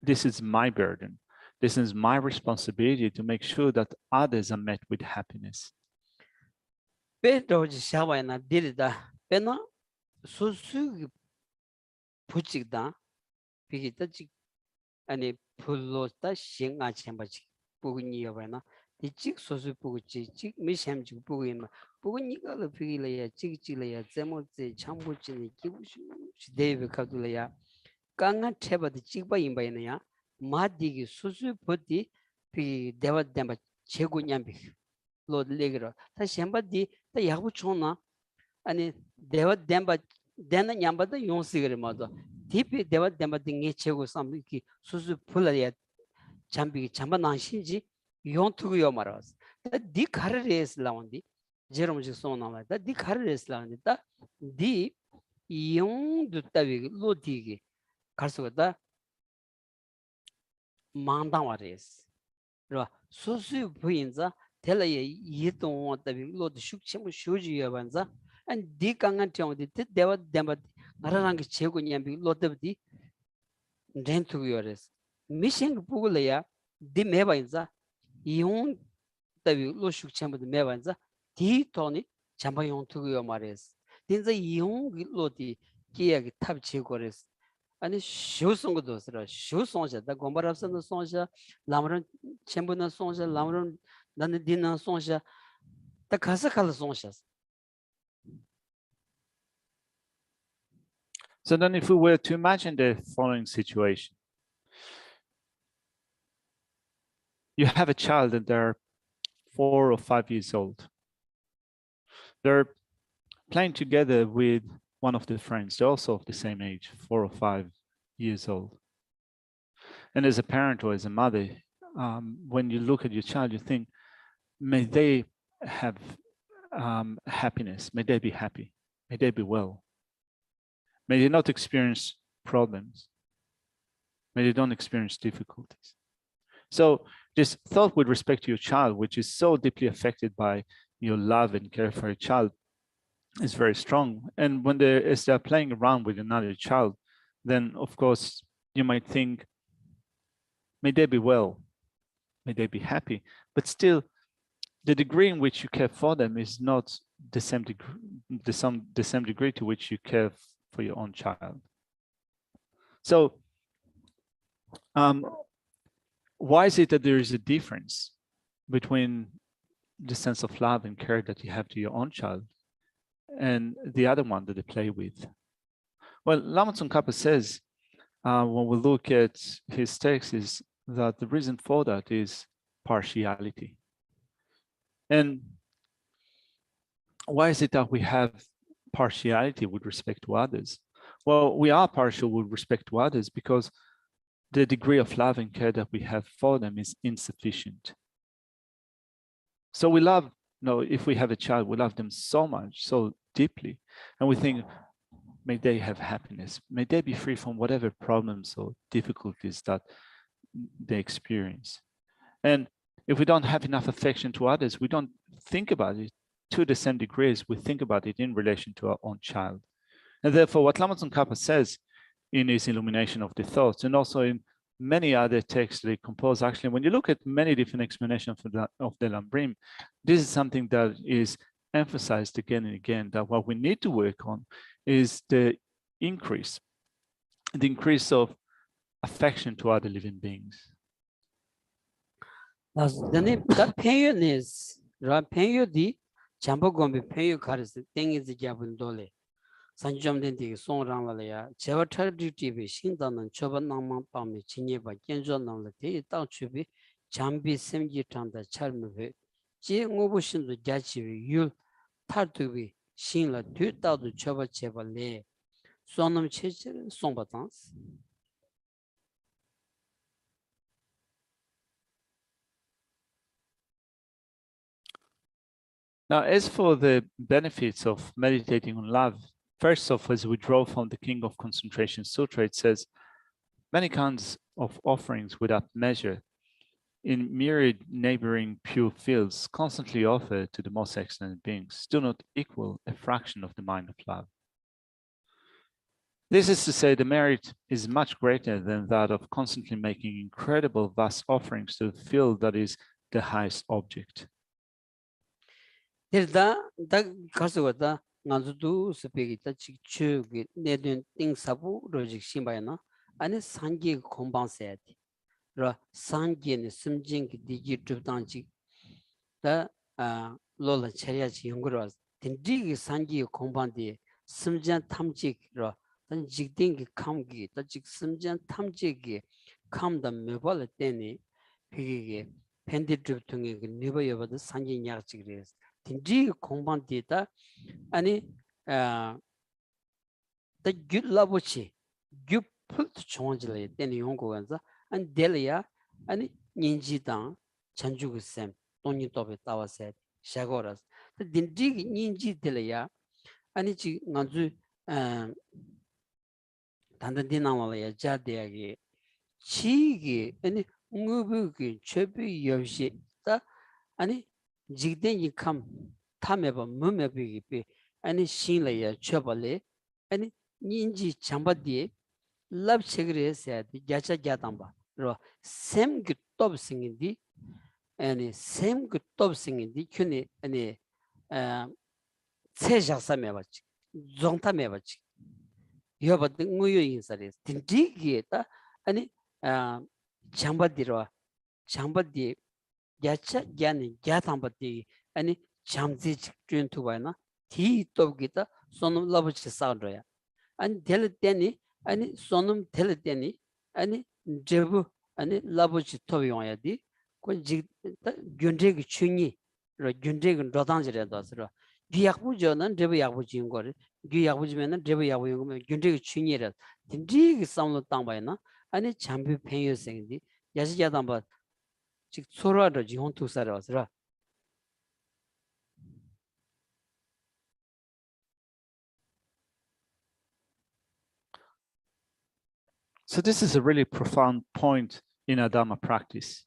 this is my burden. This is my responsibility to make sure that others are met with happiness. Pedro Shavana did that. Pena Susu Puchida, Pigitachi, and a Pulota Shinga Chambachi, Puguniavana, the chick Sosu Puchi, chick Misham Pugim, Puguniga Pigilea, Chichilea, Zemote, Chambuchi, David Kadulea. Kanga Teba the Chiba in Bainaya, Madi Susu Putti, P. Deva Damba Chegunyambi, Lord Legro, Tashambadi, the Yabuchona, and Deva Damba, then a Yamba the Yon Cigarette mother. Tipi Deva Damba the Chego Samiki, Susu Pularia, Chambi, Chambanan Shinji, Yon to Yomaras. The Dick Harris Laundi, Jerome Sona, the Dick Harris Laundi, the Yon Dutavi, Lodigi. 갈수있다 망당와레스 그러 소수 부인자 텔레에 이동 어디로 숙침을 쇼지여 반자 안 디강한 정도 데와 데바 나라랑 그 제고 냠비 로드디 렌투요레스 미싱 부글이야 디 메바인자 이용 따위 로슈 챔버드 메바인자 디 토니 잠바용 투고요 말레스 딘자 이용 로디 기야기 탑 제고레스 아니 쇼송도 쓰라 쇼송샤다 곰바랍선도 송샤 라므런 챔버는 송샤 라므런 나는 디나 송샤 다 가서 갈 송샤. So then if we were to imagine the following situation, you have a child and they're 4 or 5 years old. They're playing together with one of their friends. They're also of the same age, 4 or 5 years old. And as a parent or as a mother, when you look at your child, you think, may they have happiness, may they be happy, may they be well, may they not experience problems, may they don't experience difficulties. So this thought with respect to your child, which is so deeply affected by your love and care for a child, is very strong. And when as they're playing around with another child, then of course you might think, may they be well, may they be happy, but still the degree in which you care for them is not the same degree to which you care for your own child. So why is it that there is a difference between the sense of love and care that you have to your own child and the other one that they play with? Well, Lama Tsongkhapa says, when we look at his text, is that the reason for that is partiality. And why is it that we have partiality with respect to others? Well, we are partial with respect to others because the degree of love and care that we have for them is insufficient. So we love, if we have a child, we love them so much, so deeply, and we think, may they have happiness, may they be free from whatever problems or difficulties that they experience. And if we don't have enough affection to others, we don't think about it to the same degree as we think about it in relation to our own child. And therefore, what Lama Tsongkhapa says in his illumination of the thoughts, and also in many other texts they compose, actually, when you look at many different explanations of the Lamrim, this is something that is emphasized again and again, that what we need to work on is the increase of affection to other living beings. Then that pain is the Chambogombi Payu Karis, thing is the Jabun Dole. Sanjum Denti, Song Rangalaya, Chevatar TV, Shindan and Choban Naman Pami, Chineba, Genjon Namlati, Tao Chubi, Chambi Semji Tanda, Charmove, Jing Obushin the Jachi, Yul Tartubi, Shinla, 2000 Choba Cheba Le, Sonam Checher, Sombatans. Now, as for the benefits of meditating on love, first off, as we draw from the King of Concentration Sutra, it says, many kinds of offerings without measure in myriad neighboring pure fields constantly offered to the most excellent beings do not equal a fraction of the mind of love. This is to say, the merit is much greater than that of constantly making incredible vast offerings to the field that is the highest object. Da Kaswata Nazudu Speak that Chug Nedun Ting Sabu Logic Shimbayana and Sangi Combansat Ra Sangi and Sumjing Digit Danji the Lola Chariach Yunguras. Tindi Sangi Combandi Sumjan Tamjik Ra then Jigding Kamgi the Jig Sumjan Tamjigi Kam the Mebala Deni Pigi Pendit Drifting never over the Sangi Yarchigres. Tinji 공방 데이터 아니 the good labuchi good put changele then 용고간자 and delia 아니 닌지당 전주구쌤 돈이 또베 따와서 샤고라스 the dinji 닌지 delia 아니 지 간주 단단디나와야 자대하게 치기 아니 응우부기 최비 역시다 아니 Jigden come Tameba Mumebi, any Shinlaya Chobale, any 인지 참바디 love chegre se di jacha jatamba ro sem gu top singindi ani sem gu top singindi kyuni ani che jaksa me bachi zongta me bachi yoba nguyo insare tindi gi ta ani chambadi ro chambadi jacha jani jatamba di ani chamzi chün tu ba na ti top gi ta sonum love chi sa ro ya ani del teni 아니 손음 텔레데니 아니 제부 아니 라보치 토비용야디 콘지 균제기 춘이 로 균제기 로단지레다스로 비약부저는 제부 약부지인 거를 그 약부지면은 제부 약부용면 균제기 춘이라 딘지기 싸움로 땅바이나 아니 잠비 팽여생디 야시자담바 즉 소라로 지혼 투사라스라 So this is a really profound point in a Dharma practice.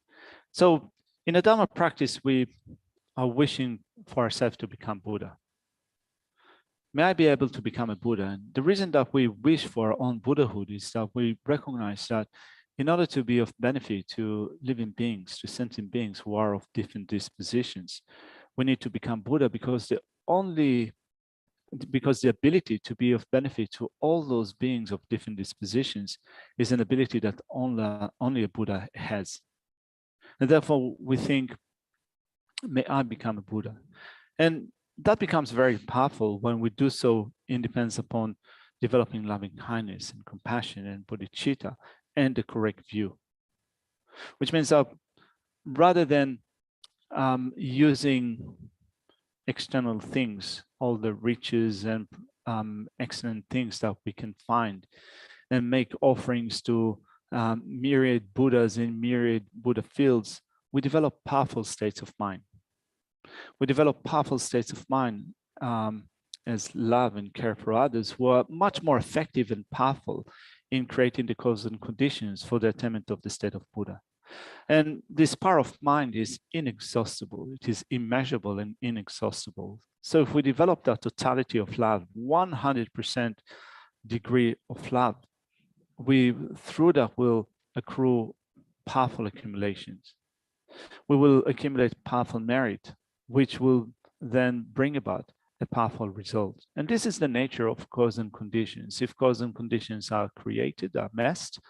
So in a Dharma practice, we are wishing for ourselves to become Buddha. May I be able to become a Buddha? And the reason that we wish for our own Buddhahood is that we recognize that in order to be of benefit to living beings, to sentient beings who are of different dispositions, we need to become Buddha because the ability to be of benefit to all those beings of different dispositions is an ability that only a Buddha has. And therefore, we think, may I become a Buddha? And that becomes very powerful when we do so independent upon developing loving kindness and compassion and bodhicitta and the correct view. Which means that rather than using external things, all the riches and excellent things that we can find, and make offerings to myriad Buddhas in myriad Buddha fields, we develop powerful states of mind. We develop powerful states of mind as love and care for others who are much more effective and powerful in creating the causes and conditions for the attainment of the state of Buddha. And this power of mind is inexhaustible. It is immeasurable and inexhaustible. So if we develop that totality of love, 100% degree of love, we through that will accrue powerful accumulations. We will accumulate powerful merit, which will then bring about a powerful result. And this is the nature of cause and conditions. If cause and conditions are created, are messed,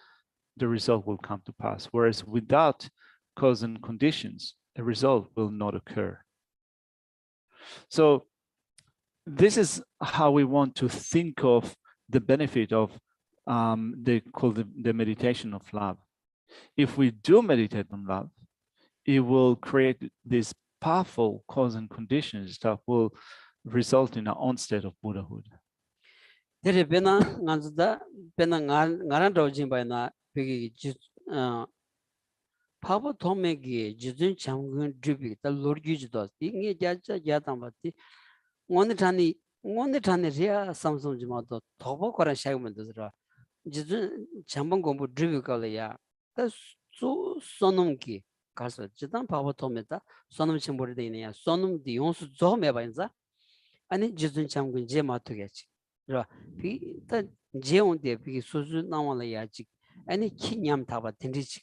the result will come to pass. Whereas without cause and conditions, a result will not occur. So this is how we want to think of the benefit of the meditation of love. If we do meditate on love, it will create these powerful cause and conditions that will result in our own state of Buddhahood. 파버 도메기 지진 장군 드비 더 로르기지도 이게 자자 야담바티 오늘 잔이 리아 삼성지마도 더버 거라 샤이면도라 지진 장본 공부 드비 걸이야 그 소놈기 가서 지단 파버 도메다 소놈 심보르데 이네야 소놈 디용수 조메 바인자 아니 지진 장군 제 마토게지 라 비다 제온데 비 수수 나와라야지 아니 키냠 타바 딘디지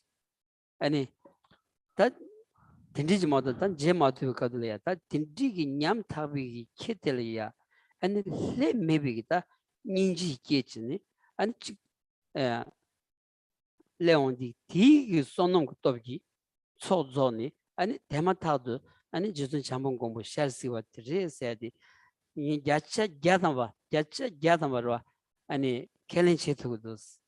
아니 다 딘디지 모두 단 제마투 가들이야 다 딘디기 냠 타비기 키텔이야 아니 레 메비기다 닌지 끼치니 아니 레온디 디기 소놈 것도기 소존이 아니 대마타도 아니 지준 잠본 공부 샬시와 드레세디 이 야차 야담바 아니 켈린치트고도스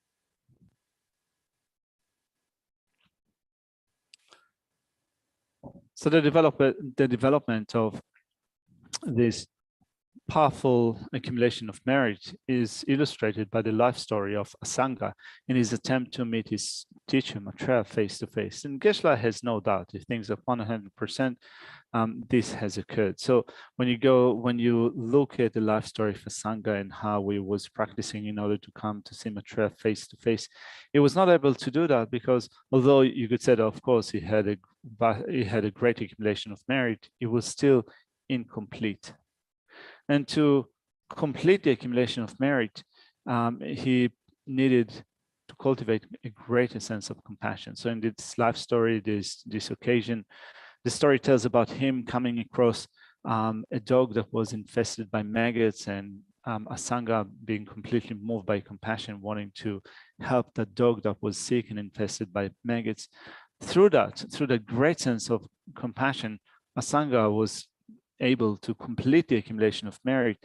So the development of this powerful accumulation of merit is illustrated by the life story of Asanga in his attempt to meet his teacher Maitreya face to face. And Geshe has no doubt, he thinks that 100% this has occurred. So when you look at the life story of Asanga and how he was practicing in order to come to see Maitreya face to face, he was not able to do that because although you could say that of course he had a great accumulation of merit, it was still incomplete. And to complete the accumulation of merit, he needed to cultivate a greater sense of compassion. So in this life story, this occasion, the story tells about him coming across a dog that was infested by maggots, and Asanga being completely moved by compassion, wanting to help that dog that was sick and infested by maggots. Through that great sense of compassion, Asanga was able to complete the accumulation of merit,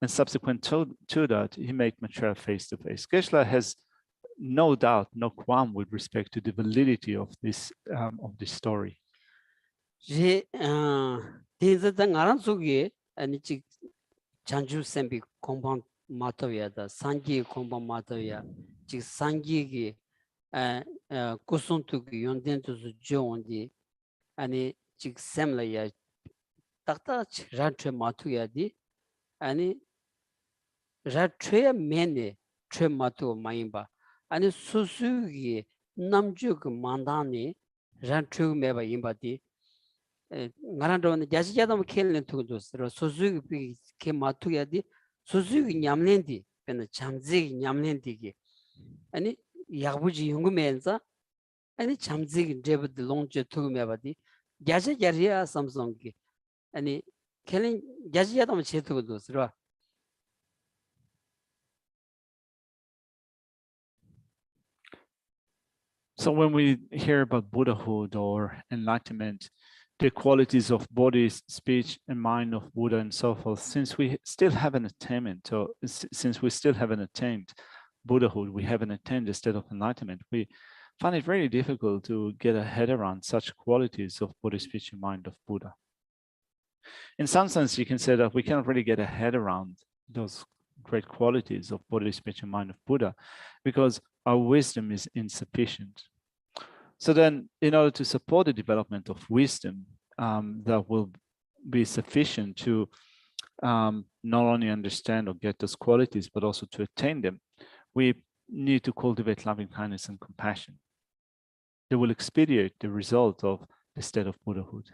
and subsequent to that, he made Maitreya face to face. Geshe has no doubt, no qualm with respect to the validity of this story. 제 대자다 나랑 속에 아니 지 장주 셈비 공방 마토야다 산기 공방 마토야 지 산기기 고손투기 연된투스 조온디 아니 지 셈라야 딱딱 라트레 마토야디 아니 라트레 메네 트레 마토 마임바 아니 수수기 남주 그 만다니 라트레 메바 임바디 나란도는 야시자도 켈렌 투고도스로 소수기 게 마투야디 소수기 냠렌디 베나 잠지 냠렌디기 아니 야부지 용구면서 아니 잠지 제브드 롱제 투고메바디 야시자리아 삼성기 아니 켈렌 야시자도 제투고도스로 So when we hear about Buddhahood or enlightenment, the qualities of body, speech, and mind of Buddha and so forth, since we still haven't attained, Buddhahood, we haven't attained the state of enlightenment, we find it very difficult to get a head around such qualities of body, speech, and mind of Buddha. In some sense, you can say that we cannot really get a head around those great qualities of body, speech, and mind of Buddha because our wisdom is insufficient. So then, in order to support the development of wisdom that will be sufficient to not only understand or get those qualities, but also to attain them, we need to cultivate loving kindness and compassion. They will expedite the result of the state of Buddhahood.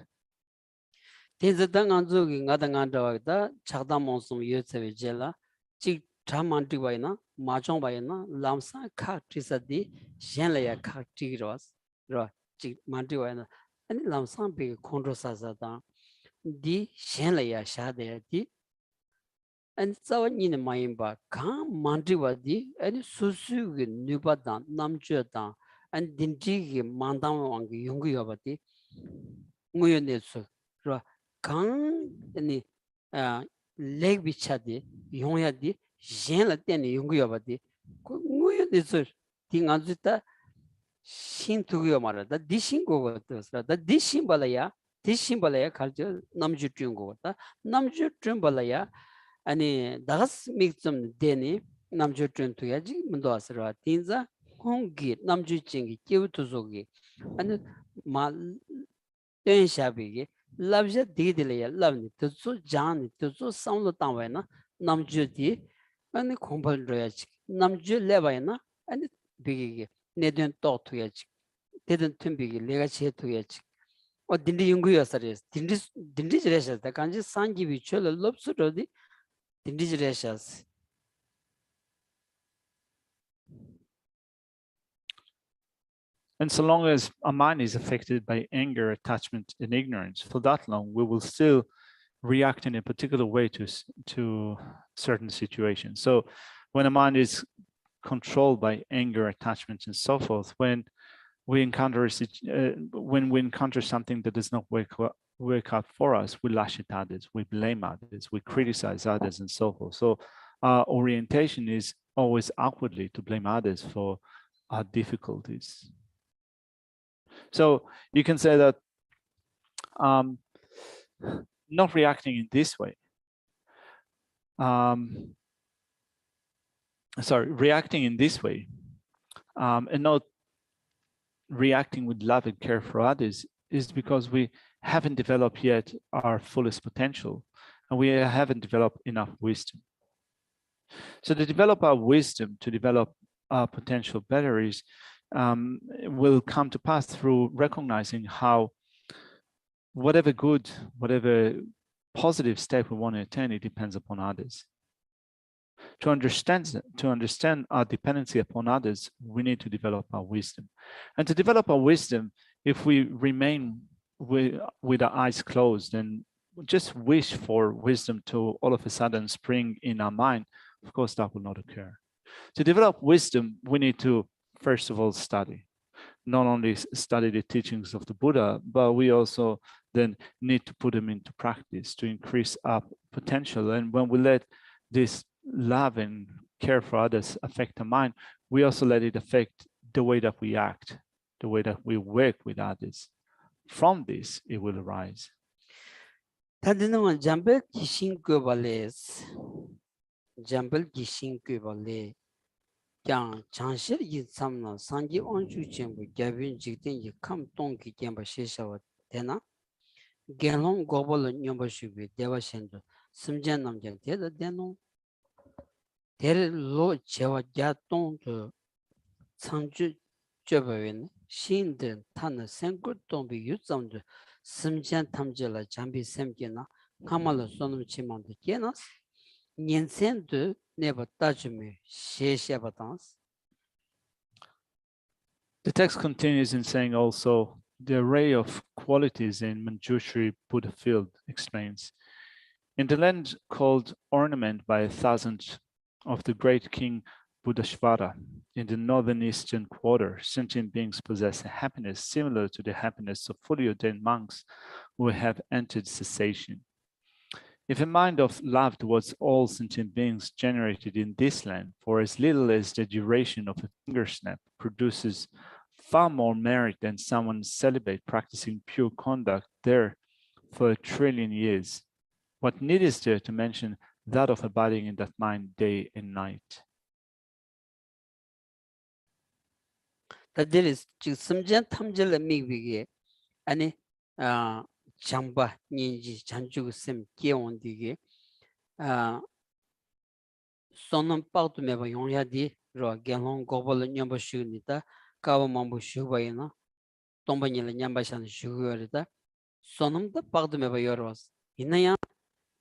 아니 람상비 콘트로사사다 디 셴라야 샤데디 아니 자원이네 마임바 가 만디와디 아니 수수기 뉴바다 남주다 아니 딘지기 만담왕기 용구여바디 무연네서 강 아니 레비차디 용야디 셴라 때니 용구여바디 무연네서 딩안주다 신투기요 말하다 디신고가 뜻으로다 디신발이야 갈저 남주준 거다 남주준 발이야 아니 다스 믹좀 되니 남주준 투야지 문도 왔으라 딘자 공기 남주진기 끼우투속이 아니 말 된샤비기 랍제 디딜이야 랍니 뜻소 잔니 뜻소 상로 땅와이나 남주디 아니 공발로야지 남주 레바이나 아니 비기기 내든 또 투야지 내든 틈비기 내가 제 투야지 딘디 연구였어요 딘디 지레셨다 간지 산기비 철을 럽스러디 딘디 지레셨어 And so long as our mind is affected by anger, attachment, and ignorance, for that long, we will still react in a particular way to certain situations. So when a mind is controlled by anger, attachments, and so forth, when we encounter something that does not work out for us, we lash at others, we blame others, we criticize others, and so forth. So our orientation is always outwardly to blame others for our difficulties. So you can say that not reacting in this way, reacting in this way and not reacting with love and care for others is because we haven't developed yet our fullest potential and we haven't developed enough wisdom. So to develop our wisdom, to develop our potential better is will come to pass through recognizing how whatever good, whatever positive step we want to attain, it depends upon others. To understand our dependency upon others, we need to develop our wisdom. And to develop our wisdom, if we remain with our eyes closed and just wish for wisdom to all of a sudden spring in our mind, of course, that will not occur. To develop wisdom, we need to, first of all, study. Not only study the teachings of the Buddha, but we also then need to put them into practice to increase our potential. And when we let this love and care for others affect our mind, we also let it affect the way that we act, the way that we work with others. From this, it will arise. 다들 잠벨 기신 끄발레스 잠벨 기신 끄발레 양 장실 이삼나 산지 온주 전부 개빈 직된 이 감동기 겸바 시샤와 되나 개론 고벌 녀버시비 대화신도 심전 남자 대다 되노 대로 제와 야동도 창주 저버윈 신든 타는 생굴동비 유점도 심전 탐절라 잠비 샘게나 가말로 손을 치만도 깨나스 년생도 never touch me. The text continues in saying also, the array of qualities in Manjushri Buddha field explains. In the land called Ornament by 1,000 of the great king Buddhashvara, in the northern eastern quarter, sentient beings possess a happiness similar to the happiness of fully ordained monks who have entered cessation. If a mind of love towards all sentient beings generated in this land for as little as the duration of a finger snap produces far more merit than someone celibate practicing pure conduct there for 1 trillion years, what need is there to mention that of abiding in that mind day and night? There is 심전 탐절의 미비게 아니 장바 년지 잔주고 셈 깨온디게 손은 빠도 매바 용야디 로 개론 고벌 냠바 슈니다 가와 mambu 슈바이나 동반이라 냠바산 슈거리다 손음도 빠도 매바 여러스 이나야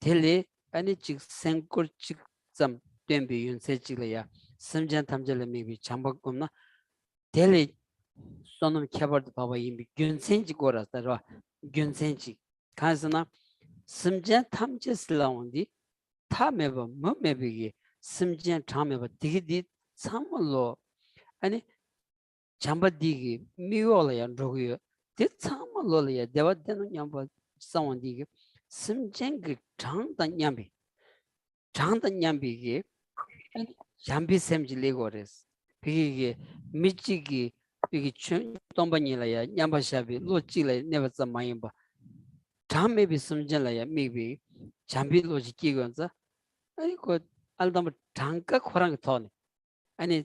텔레 아니 직 생골 직점 됨비 윤세지려야 심전 탐절의 미비 장바금나 텔레 손음 캐버드 바바 이미 균센지 고라다라 균센지 가서나 심전 탐제슬라온디 타메바 뭐메비기 심전 참메바 디기 참말로 아니 잠바디기 미월이야 로고요 디 참말로야 대바데는 냠바 상원디기 심전기 장단 냠비기 아니 잠비 셈질리고레스 비기 미치기 이게 동반이라야 냠바샤비 로찌래 네버서 마임바 잠메비 숨전라야 미비 잠비 로지기 건자 아니 그 알다면 장가 코랑 돈 아니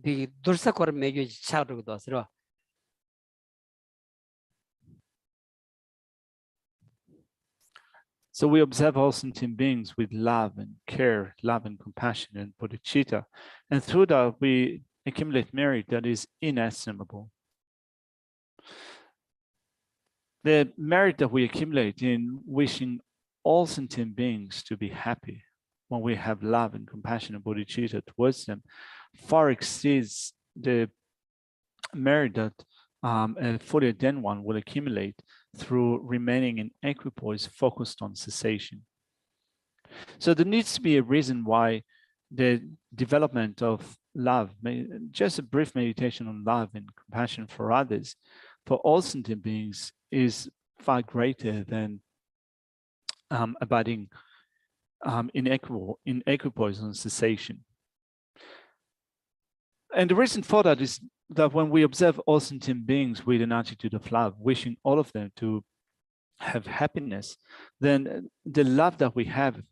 비 dursa kor mejo charu do asro. So we observe all sentient beings with love and care, love and compassion and bodhicitta, and through that we accumulate merit that is inestimable. The merit that we accumulate in wishing all sentient beings to be happy when we have love and compassion and bodhicitta towards them far exceeds the merit that a fully ordained one will accumulate through remaining in equipoise focused on cessation. So there needs to be a reason why the development of love, just a brief meditation on love and compassion for others, for all sentient beings is far greater than abiding in equipoise on cessation. And the reason for that is that when we observe all sentient beings with an attitude of love, wishing all of them to have happiness, then the love that we have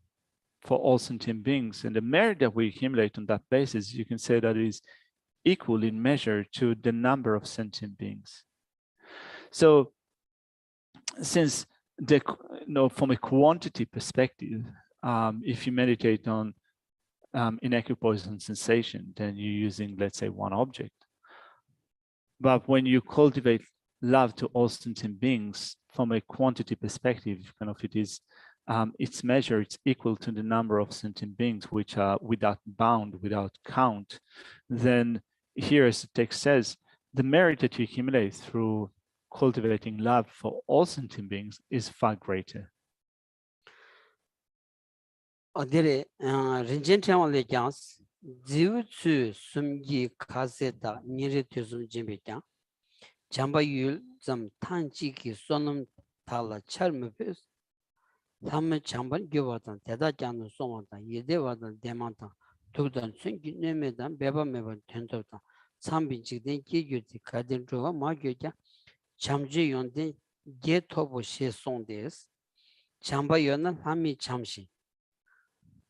for all sentient beings and the merit that we accumulate on that basis, you can say that is equal in measure to the number of sentient beings. So since from a quantity perspective, if you meditate on in equipoise and sensation, then you're using, let's say, one object. But when you cultivate love to all sentient beings from a quantity perspective, kind of it is its measure, it's equal to the number of sentient beings which are without bound, without count, then here, as the text says, the merit that you accumulate through cultivating love for all sentient beings is far greater. 어디에 린젠트왕을 얘기하스 지우츠 숨기 카세다 니르 төсүм жимбекя 잠바율 좀 탄지기 쏘는 달라 철무베스 삼매 잠반 교와단 대다장의 송원다 예대와단 대만다 두던 생기 내매단 배반매반 된다다 삼빈직된 기규지 가든조와 마교자 잠지 연대 게토보시 송데스 잠바연은 함이 잠시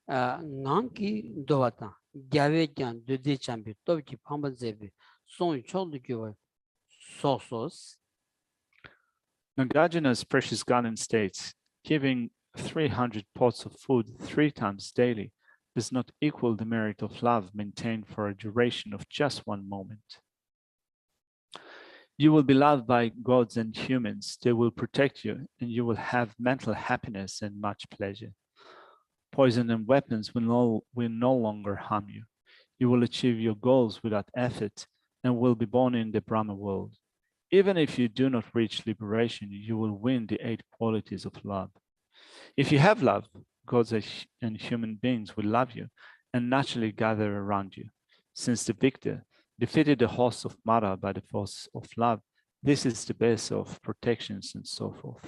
nganki dovata gyave kyan dode chambi tobki phamba zebi son cholu gywa sosos. Nagarjuna's precious garden states, giving 300 pots of food 3 times daily does not equal the merit of love maintained for a duration of just 1 moment. You will be loved by gods and humans. They will protect you, and you will have mental happiness and much pleasure. Poison and weapons will no longer harm you. You will achieve your goals without effort and will be born in the Brahma world. Even if you do not reach liberation, you will win the 8 qualities of love. If you have love, gods and human beings will love you and naturally gather around you. Since the victor defeated the host of Mara by the force of love, this is the base of protections and so forth.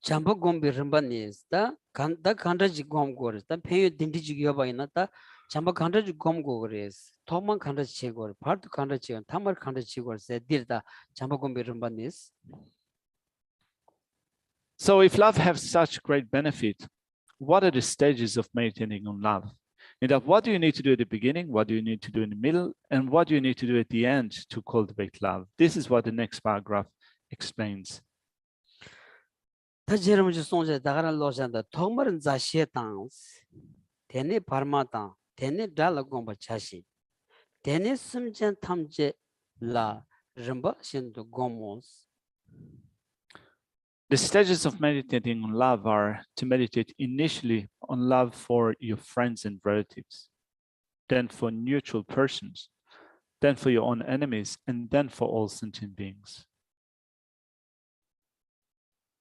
Chamba gombi rimbanis da kandaji gomgores da peyo dindiji yobaina da chamba kandaji gomgores toman kandaji chegor partu kandaji tamar kandaji chegor se dirda chamba gombi rimbanis. So if love has such great benefit, what are the stages of meditating on love? And that what do you need to do at the beginning? What do you need to do in the middle? And what do you need to do at the end to cultivate love? This is what the next paragraph explains. 타제르무지 송제 다가라 로잔다 토머른 자시에 땅스 데네 파르마타 데네 달라 곰바 차시 데네 숨젠 탐제 라 rimba 신도 고모스. The stages of meditating on love are to meditate initially on love for your friends and relatives, then for neutral persons, then for your own enemies, and then for all sentient beings.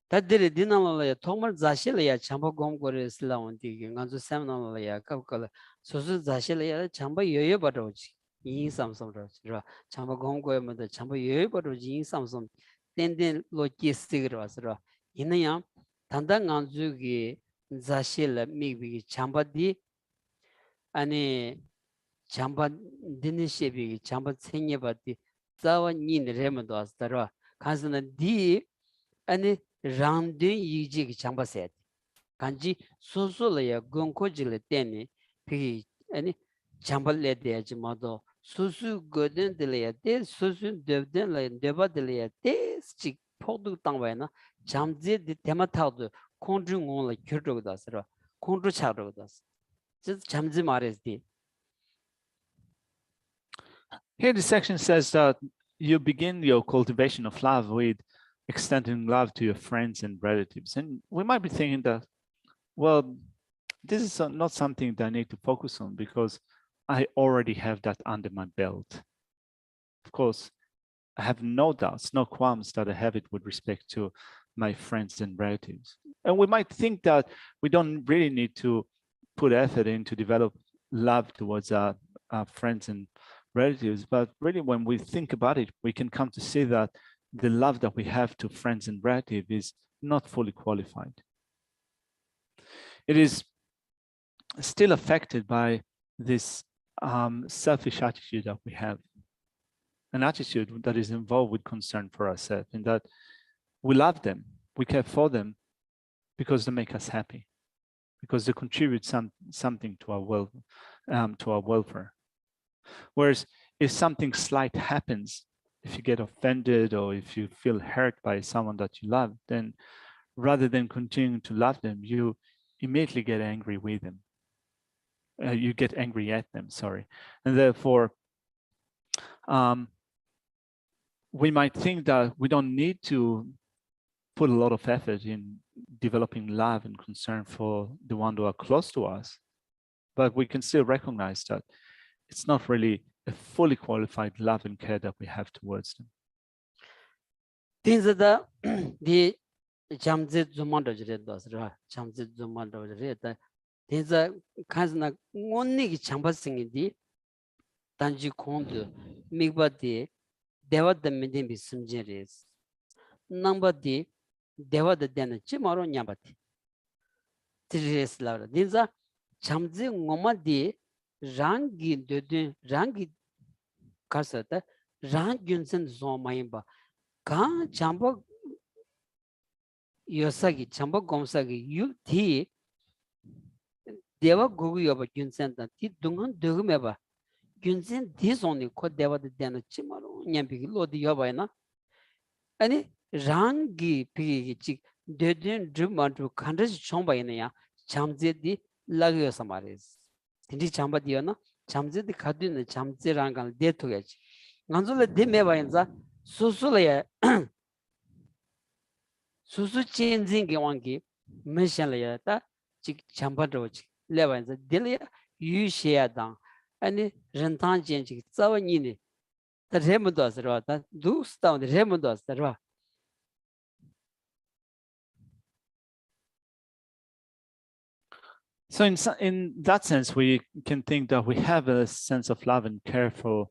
다들이 디나라야 토머 자시라야 참바 곰고레스라 온디게 간주 세미나라야 갑걸 소수 자시라야 참바 여여 버로지 인삼섬로 참바 곰고에마다 참바 여여 버로지 인삼섬 덴덴 로지스틱으로 와서 이느야 단단 간주기 자시라 미비 참바디 아니 참바 디니시비 참바 생예바디 자와 니르레마도 왔더라 가서는 디 아니 람드 이지기 장바세 간지 소소라야 gon코질레 때니 비 아니 장발레 대지 모두 소수 거든들이야 대 소수 devden라 데바들이야 대지 포도 땅바이나 잠지 테마타도 콘중온라 겨르고다스라 콘주 차르고다스 저 잠지 말했디. Here the section says that you begin your cultivation of love with extending love to your friends and relatives. And we might be thinking that, well, this is not something that I need to focus on because I already have that under my belt. Of course, I have no doubts, no qualms that I have it with respect to my friends and relatives. And we might think that we don't really need to put effort in to develop love towards our friends and relatives. But really, when we think about it, we can come to see that the love that we have to friends and relatives is not fully qualified. It is still affected by this selfish attitude that we have, an attitude that is involved with concern for ourselves, in that we love them, we care for them because they make us happy, because they contribute something to our welfare. Whereas if something slight happens, if you get offended or if you feel hurt by someone that you love, then rather than continuing to love them, you immediately get angry with them. You get angry at them, sorry. And therefore, we might think that we don't need to put a lot of effort in developing love and concern for the ones who are close to us, but we can still recognize that it's not really a fully qualified love and care that we have towards them. 딘자다 디 잠제 좀만도 저래도스라 잠제 좀만도 저래다 딘자 칸스나 온니기 참바싱이디 단지 콘드 미바디 대와드 민딘 비심제레스 넘버디 대와드 데는 치마로 냐바티 티레스라라 딘자 잠제 ngo마디 랑기 데드 랑기 가서다 랑균선 조마임바 가 잠복 요사기 잠복 검사기 유티 대와 고구여바 균센다 티 동한 더금해봐 균센 디손이 코 대와드 되는 치마로 냠비기 로디 여바이나 아니 랑기 비기 지 데든 드만도 칸드스 총바이나야 잠제디 라기여서 말이스 딘디 잠바디여나 잠제디 가드는 잠제랑간 데토게지 간줄레 데메바인자 수술에 수수 찐진게 왕기 메샬레야다 직 잠바도지 레반자 딜야 유시야당 아니 렌탄진지 자원이니 다 레몬도스라다 두스타운 레몬도스라 So in that sense, we can think that we have a sense of love and care for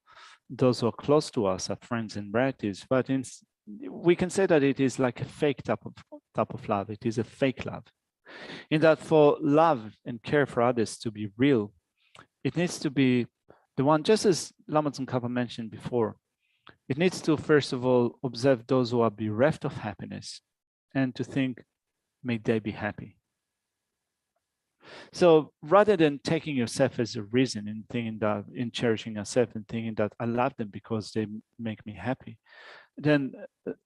those who are close to us, our friends and relatives, but we can say that it is like a fake type of love. It is a fake love. In that for love and care for others to be real, it needs to be the one, just as Lamrim Kappa mentioned before, it needs to first of all observe those who are bereft of happiness and to think, may they be happy. So rather than taking yourself as a reason in thinking that, in cherishing yourself and thinking that I love them because they make me happy, then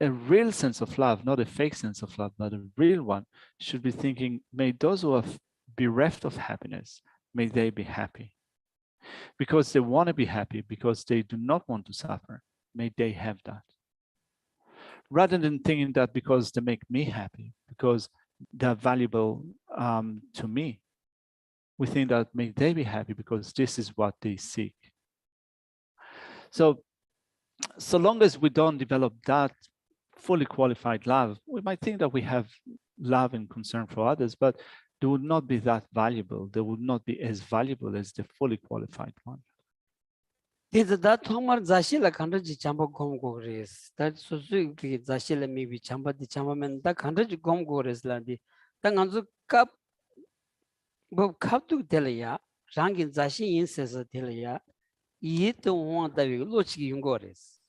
a real sense of love, not a fake sense of love, but a real one, should be thinking, may those who are bereft of happiness, may they be happy. Because they want to be happy, because they do not want to suffer, may they have that. Rather than thinking that because they make me happy, because they're valuable to me, we think that may they be happy because this is what they seek. So long as we don't develop that fully qualified love, we might think that we have love and concern for others, but they would not be that valuable. They would not be as valuable as the fully qualified one. 딘자다 통말 자실라 간르지 잠복 공고레스 다 소수기 자실라 미비 잠바디 잠하면 다 간르지 공고레스라디 당한주 갑 뭐 갑도 될이야 랑긴 자신 인세서 될이야 이동원다비 로치기 용거레스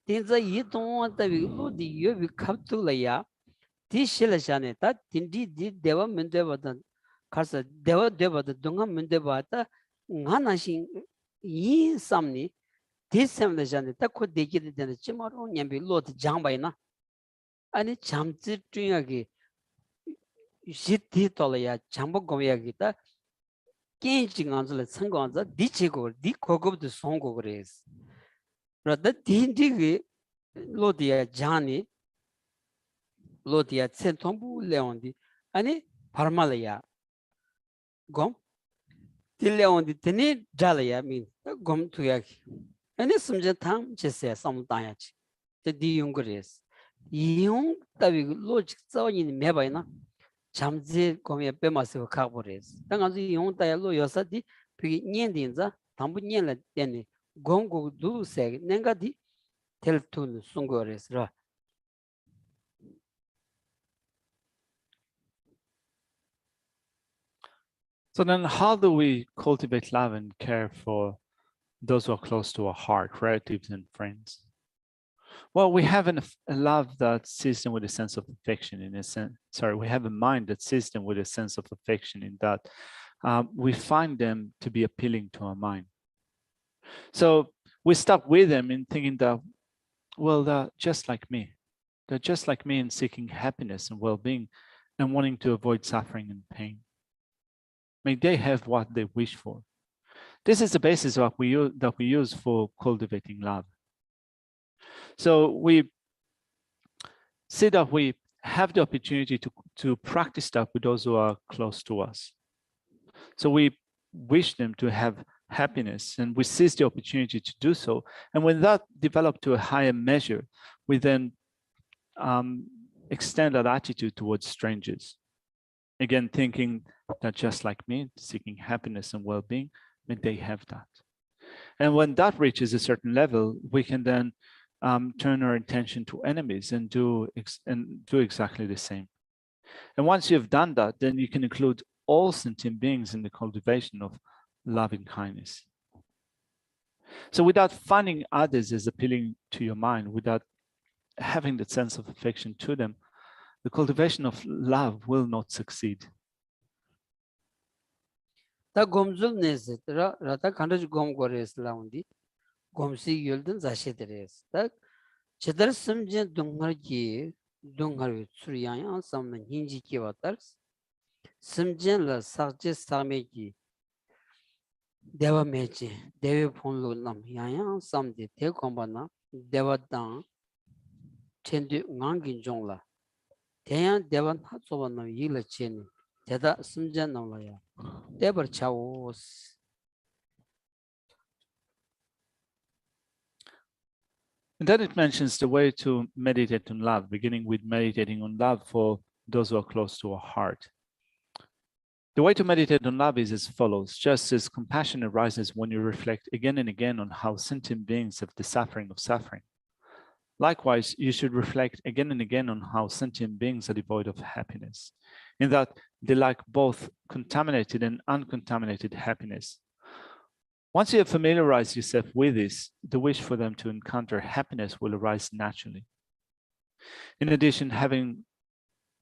딘자 이동원다비 로디 여비 갑도라야 디실라샤네 다 딘디 대와 문제보다 가서 대와 대보다 동안 문제보다 하나씩 이 삼니 디셈레샤네 딱코 되기도 되는 치마로 냠비 로드 장바이나 아니 잠지 중요하게 시티 돌아야 잠복 고야기다 깨진간들 성공한자 디치고 디코고도 송고 그래스 그러다 딘디기 로디야 자니 로디야 센통부 레온디 아니 파르말이야 곰 딜레온디 테니 잘이야 민 곰 투야기 아니 숨제탐 제세 삼다야지 디 용그레스 이용 따위 로직 자원이 매바이나 잠지 공에 빼마서 가버렸어. 당한지 용다야로 여사디 비 년딘자 담부 년을 때니 공고도 세 nen가디 텔툰 송거레스라. So then how do we cultivate love and care for those who are close to our heart, relatives and friends? Well, we have a love that sees them with a sense of affection in a sense. Sorry, we have a mind that sees them with a sense of affection in that we find them to be appealing to our mind. So we stop with them in thinking that, well, they're just like me. They're just like me in seeking happiness and well-being and wanting to avoid suffering and pain. May they have what they wish for. This is the basis of that we use for cultivating love. So we see that we have the opportunity to practice that with those who are close to us. So we wish them to have happiness, and we seize the opportunity to do so. And when that developed to a higher measure, we then extend that attitude towards strangers. Again, thinking that just like me, seeking happiness and well-being, then they have that. And when that reaches a certain level, we can then turn our attention to enemies and do exactly the same. And once you've done that, then you can include all sentient beings in the cultivation of loving kindness. So without finding others as appealing to your mind, without having that sense of affection to them, the cultivation of love will not succeed. 다 곰줄 내서 라다 간다지 곰고레스 라운디 곰시 열든 자시들에스 다 제대로 섬진 동har기 동har이 수리야야 섬는 힌지기 왔다스 섬진라 사제 사메기 대와 매지 대외 본로 남 야야 섬디 대콤바나 대와당 텐디 낭긴 종라 대야 대wan 하소바나 일레체니 대다 섬진 나와야 대버 차오스. And then it mentions the way to meditate on love, beginning with meditating on love for those who are close to our heart. The way to meditate on love is as follows. Just as compassion arises when you reflect again and again on how sentient beings have the suffering of suffering. Likewise, you should reflect again and again on how sentient beings are devoid of happiness, in that they lack both contaminated and uncontaminated happiness. Once you have familiarized yourself with this, the wish for them to encounter happiness will arise naturally. In addition, having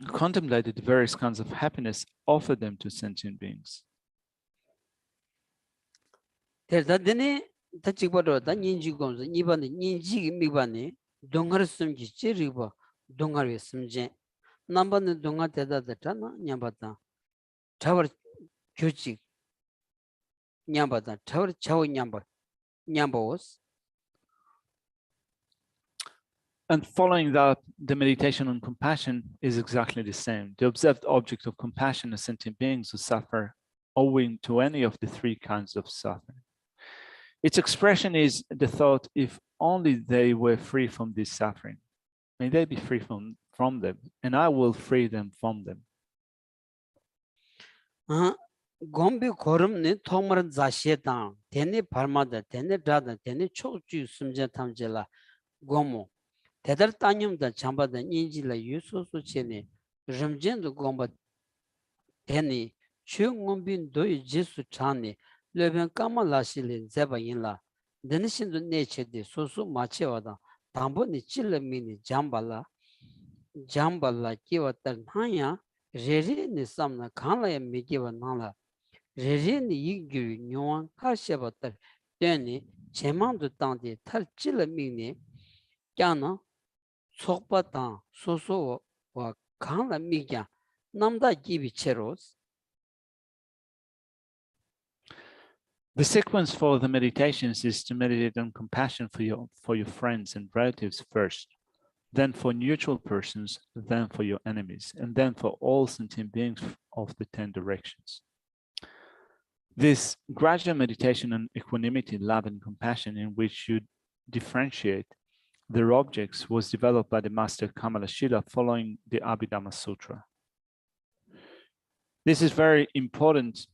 contemplated the various kinds of happiness offered them to sentient beings. 대다드네 다치고도 다 인지고서 이번에 인지기 미반에 동아리 숨기 찌르고 동아리 숨제 남반의 동아 대다다잖아 냐바다 타워 규칙 냐바다 타워 차오 냐바오스. And following that, the meditation on compassion is exactly the same. The observed object of compassion is sentient beings who suffer owing to any of the three kinds of suffering. Its expression is the thought, if only they were free from this suffering, may they be free from them, and I will free them from them. 곰비 고름네 통마른 자시에당 대네 발마다 대네 다다 대네 초주 숨제 탐제라 고모 대달 따님다 잠바다 인지라 유소소체네 름젠도 곰바 대네 추응원빈 도이 지수 차네 르벤 까마라실린 제바인라 데니신도 네체데 소소 마체와다 담보니 찔레미니 잠발라 키와타 나야 레레니 삼나 칸라야 미기와 나라 레레니 이규 뇨한 카셰바타 데니 제만도 땅데 탈 찔레미니 꺄나 속바타 소소와 칸라 미갸 남다 기비체로스. The sequence for the meditations is to meditate on compassion for your friends and relatives first, then for neutral persons, then for your enemies, and then for all sentient beings of the 10 directions. This gradual meditation on equanimity, love, and compassion, in which you differentiate their objects, was developed by the master Kamalashila following the Abhidhamma Sutra. This is very important.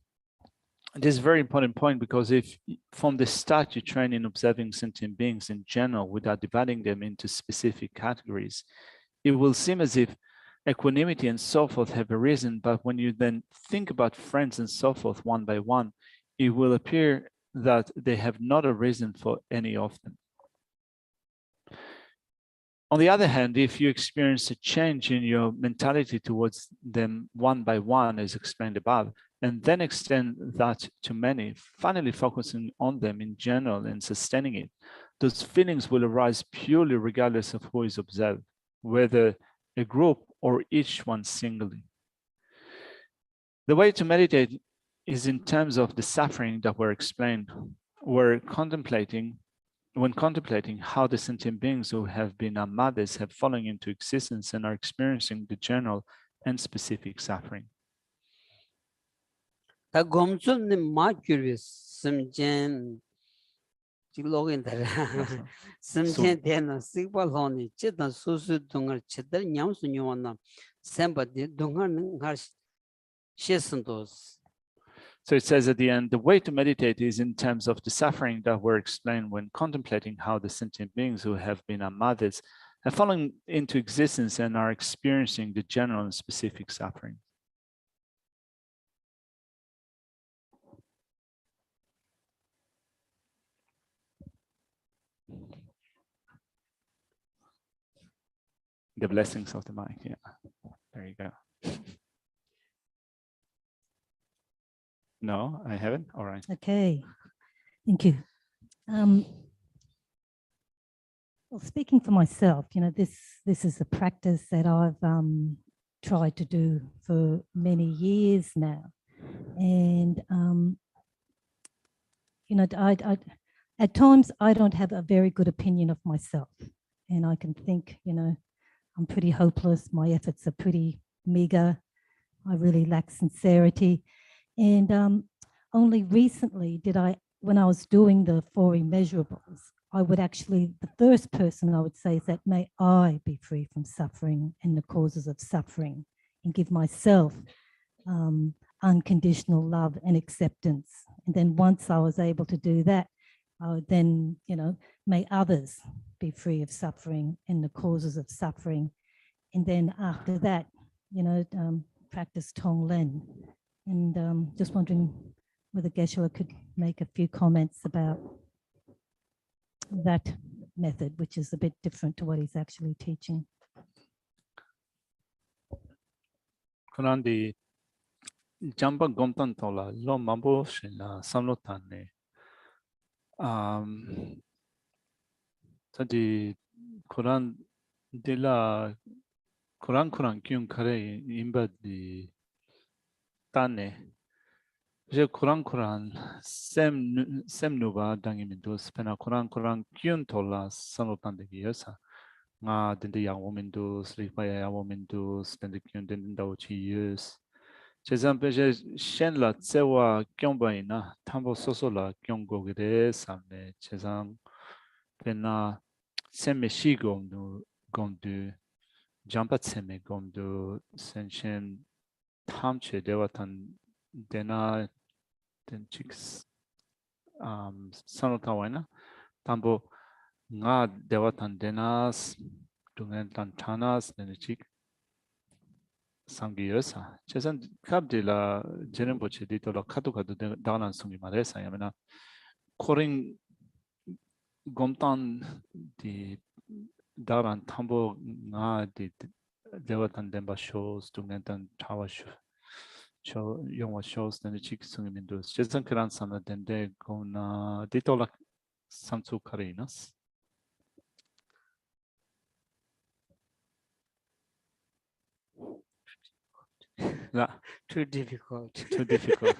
This is a very important point, because if from the start you train in observing sentient beings in general without dividing them into specific categories, it will seem as if equanimity and so forth have arisen, but when you then think about friends and so forth one by one, it will appear that they have not arisen for any of them. On the other hand, if you experience a change in your mentality towards them one by one, as explained above, and then extend that to many, finally focusing on them in general and sustaining it, those feelings will arise purely regardless of who is observed, whether a group or each one singly. The way to meditate is in terms of the suffering that were explained. We're contemplating when contemplating how the sentient beings who have been our mothers have fallen into existence and are experiencing the general and specific suffering. 다 검술님 마큐리 심젠 지로긴데 심젠 되는 시발론이 찌든 소수 동을 찌들 냠수뇨나 셈바디 동하는 할 시선도스. So it says at the end, the way to meditate is in terms of the suffering that were explained when contemplating how the sentient beings who have been our mothers have fallen into existence and are experiencing the general and specific suffering. The blessings of the mic, yeah. There you go. No, I haven't. All right. Okay, thank you. Well, speaking for myself, you know, this is a practice that I've tried to do for many years now, and you know, I at times I don't have a very good opinion of myself, and I can think, you know, I'm pretty hopeless. My efforts are pretty meager. I really lack sincerity. And only recently did when I was doing the 4 immeasurables, I would actually, the first person I would say is that may I be free from suffering and the causes of suffering, and give myself unconditional love and acceptance. And then once I was able to do that, I would then, you know, may others be free of suffering and the causes of suffering. And then after that, you know, practice Tonglen. And just wondering whether Geshe could make a few comments about that method, which is a bit different to what he's actually teaching. 그런데 잠바 검탄 돌아 로 mamboshina samlotane 저기 코란 딜라 코란 균 카레 임바디 따네 이제 코란 셈누바 당이민도 스페나 코란 균 돌아 samlotan데기여사 nga dinde yawomindu 슬리파야 야wo민두 스탠드 균 된다고 지유스 제zampe shenla tsewa kyombaina tambo sosola kyongogre samne chezam pena seme shigomdu gomdu jampa tseme gomdu senshen tamche dewatan dena denchix sanotawaina tambo nga dewatan denas dungentan tanas denchik 상기여사 재산 갑딜라 제는보치 디토라 카도가도 다난 송이 말해서 야면아 코링 곰탄 디 다란 탐보 나디 데와탄 덴바 쇼스 둥엔탄 타와쇼 쇼 영화 쇼스 덴 직송이 민도 재산 그란 사나 덴데 고나 디토라 삼수 카레이나스 Yeah. Too difficult. Too difficult.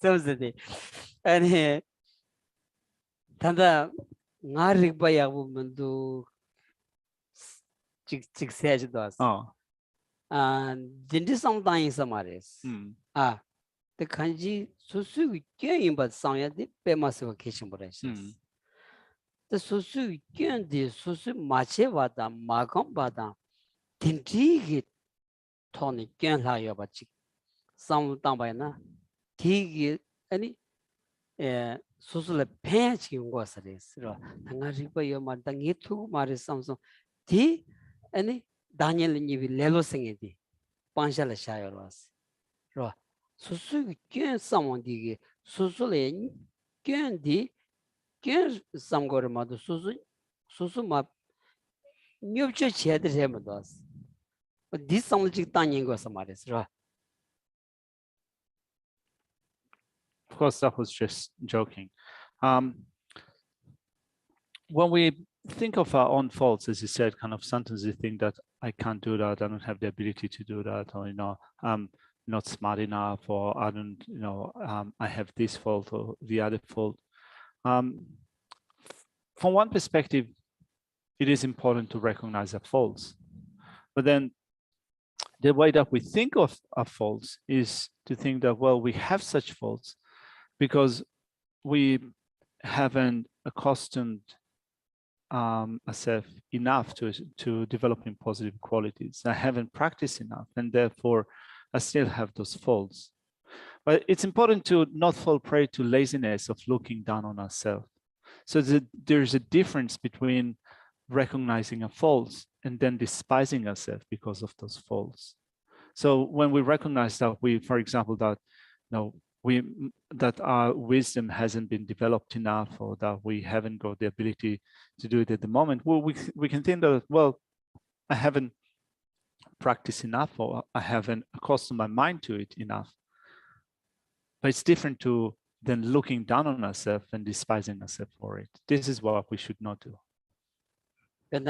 So the and tanda ngarik bomendu chik sage dos. Oh. And dindi sometimes samares. The kanji susu kyen but sanya di pemas vacation borations. The susu kyen di susu mache vada magam vada tinti toni kyen la yobachi some tambayana tigi any susu le pench was this angaripa yoma dangitu maris samsung ti any Daniel nivi lelo singedi panshala shayoras ro susu kyen someone digi susu le kyen di kyen samgor madu susu ma nyupche chede remadas but this samjik tanyengo samares ro. Of course, that was just joking. When we think of our own faults, as you said, kind of sometimes you think that I can't do that, I don't have the ability to do that, or not smart enough, or I don't, I have this fault or the other fault. From one perspective, it is important to recognize our faults, but then the way that we think of our faults is to think that, well, we have such faults because we haven't accustomed ourselves enough to developing positive qualities. I haven't practiced enough, and therefore I still have those faults. But it's important to not fall prey to laziness of looking down on ourselves. So there's a difference between recognizing our faults and then despising ourselves because of those faults. So when we recognize that we, for example, that that our wisdom hasn't been developed enough, or that we haven't got the ability to do it at the moment, well, we can think that, well, I haven't practiced enough, or I haven't accustomed my mind to it enough. But it's different to then looking down on ourselves and despising ourselves for it. This is what we should not do. Well,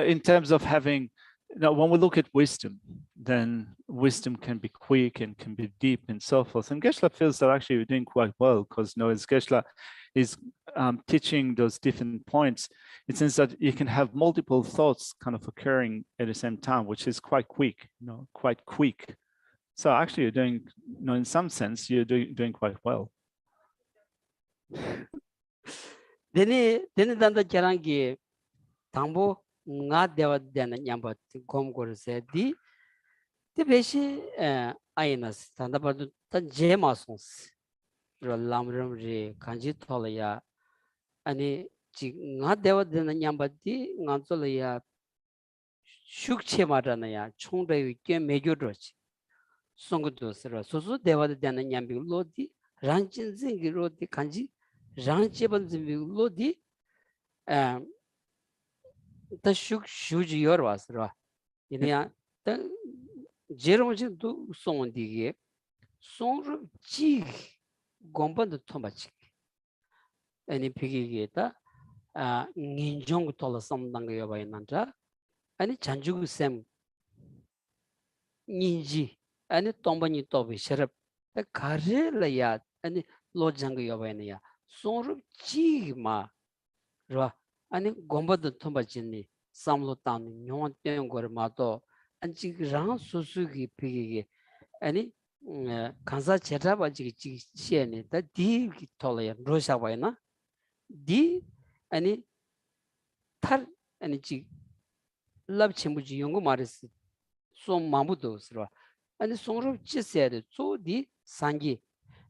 in terms of having, when we look at wisdom, then wisdom can be quick and can be deep and so forth. And Geshe feels that actually we're doing quite well, because as Geshe is teaching those different points, it seems that you can have multiple thoughts kind of occurring at the same time, which is quite quick, quite quick. So actually you're doing, in some sense, you're doing quite well. nga dewa dena nyamba gomgor se di te beshi ainas tanda padu ta jema sons ro lamrim re kanji thola ya ani ji nga dewa dena nyamba di nga zola ya shukche marana ya chongda yu ke megyo rochi songo dosra soso dewa dena nyambi lo di ranjin zingi ro di kanji ranjeban zingi lo di the shuji yorwas ra inya the jeroji do son dige son ji gomba de tombachi ani pigi ta nginjong tola samdang yobai nanta ani chanju sem ninji ani tombani tobi sharap the kare la ya ani lojang yobai na ya son ji ma ra 아니 공부도 통바진니 삼로탄 용된 걸 마도 안지 랑 수수기 비게 아니 간사 제타바지 지시에니 다디 톨야 로샤바이나 디 아니 탈 아니 지 랍침부지 연구 말했어 좀 마무도 스라 아니 송로 지세데 조디 산기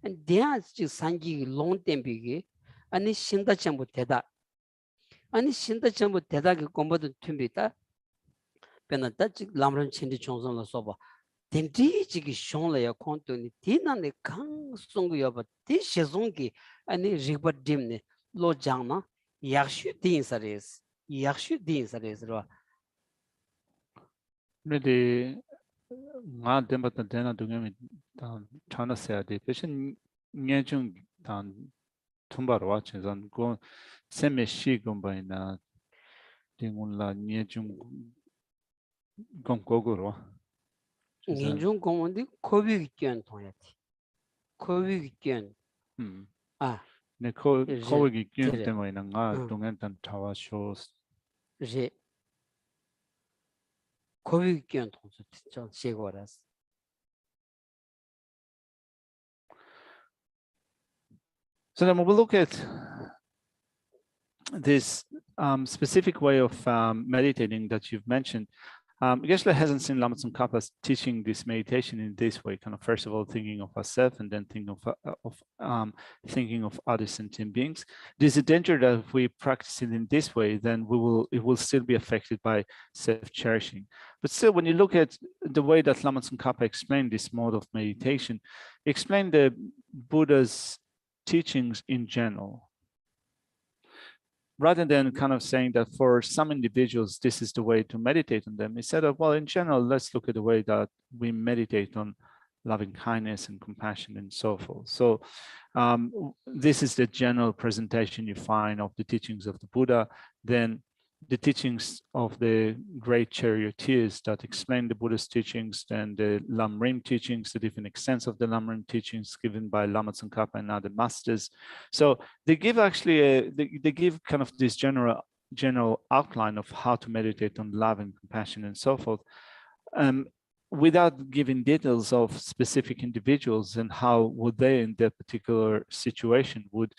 아니 대한지 산기 롱템비게 아니 신다 전부 대다 아니 신다 전부 대다게 공부도 튠비다 변했다 즉 람런 친디 총선을 써봐 덴디지기 쇼라야 콘토니 디나네 강송고 여바 디셰송기 아니 리버딤네 로장나 약슈 딘사레스 로 근데 나 덴바다 데나 동에미 단 차나세야데 대신 녜중 단 tumbar watching on go semi shi gombaina tingunla nyejung gomgogoro nyejung gomndi kobi gyen toyati kobi gyen ne kobi gyen temoina nga dungen tan tawa shows je kobi gyen tonso 저 제거라스 So then we'll look at this specific way of meditating that you've mentioned. Geshe hasn't seen Lama Tsongkhapa's teaching this meditation in this way, kind of first of all thinking of ourselves and then thinking of other sentient beings. There's a danger that if we practice it in this way, then it will still be affected by self-cherishing. But still, when you look at the way that Lama Tsongkhapa explained this mode of meditation, he explained the Buddha's teachings in general, rather than kind of saying that for some individuals this is the way to meditate on them. He said that, well, in general, let's look at the way that we meditate on loving kindness and compassion and so forth. So this is the general presentation you find of the teachings of the Buddha. Then the teachings of the great charioteers that explain the Buddha's teachings, then the Lamrim teachings, the different extents of the Lamrim teachings given by Lama Tsongkhapa and other masters. So they give actually, they give kind of this general outline of how to meditate on love and compassion and so forth, without giving details of specific individuals and how would they in their particular situation would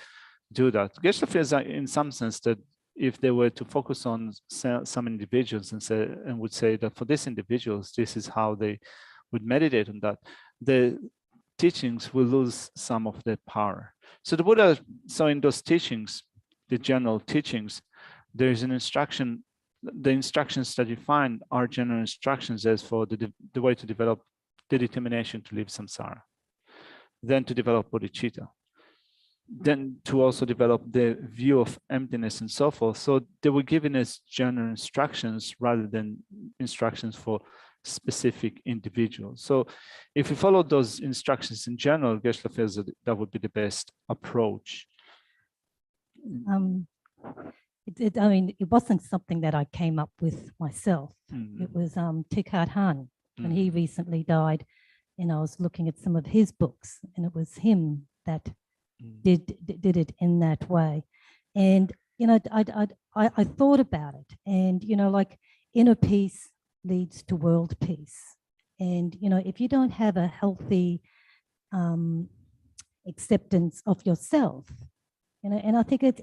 do that. Geshe feels in some sense that if they were to focus on some individuals and would say that for these individuals, this is how they would meditate on that, the teachings will lose some of their power. So the Buddha, so in those teachings, the general teachings, there's an instruction. The instructions that you find are general instructions as for the way to develop the determination to leave samsara, then to develop bodhicitta, then to also develop the view of emptiness and so forth. So they were given as general instructions rather than instructions for specific individuals. So if you follow those instructions in general, Geshe feels that that would be the best approach. I mean, it wasn't something that I came up with myself. It was Thich Han, when he recently died, and I was looking at some of his books, and it was him that did it in that way. And you know, I thought about it, and you know, like inner peace leads to world peace, and you know, if you don't have a healthy acceptance of yourself, you know, and I think it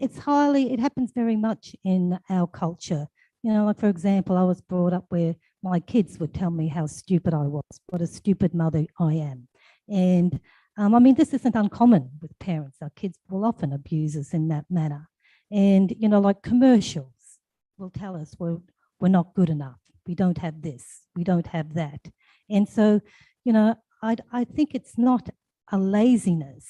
happens very much in our culture. You know, like for example, I was brought up where my kids would tell me how stupid I was, what a stupid mother I am. And I mean, this isn't uncommon with parents. Our kids will often abuse us in that manner. And, you know, like commercials will tell us, well, we're not good enough. We don't have this, we don't have that. And so, you know, I think it's not a laziness.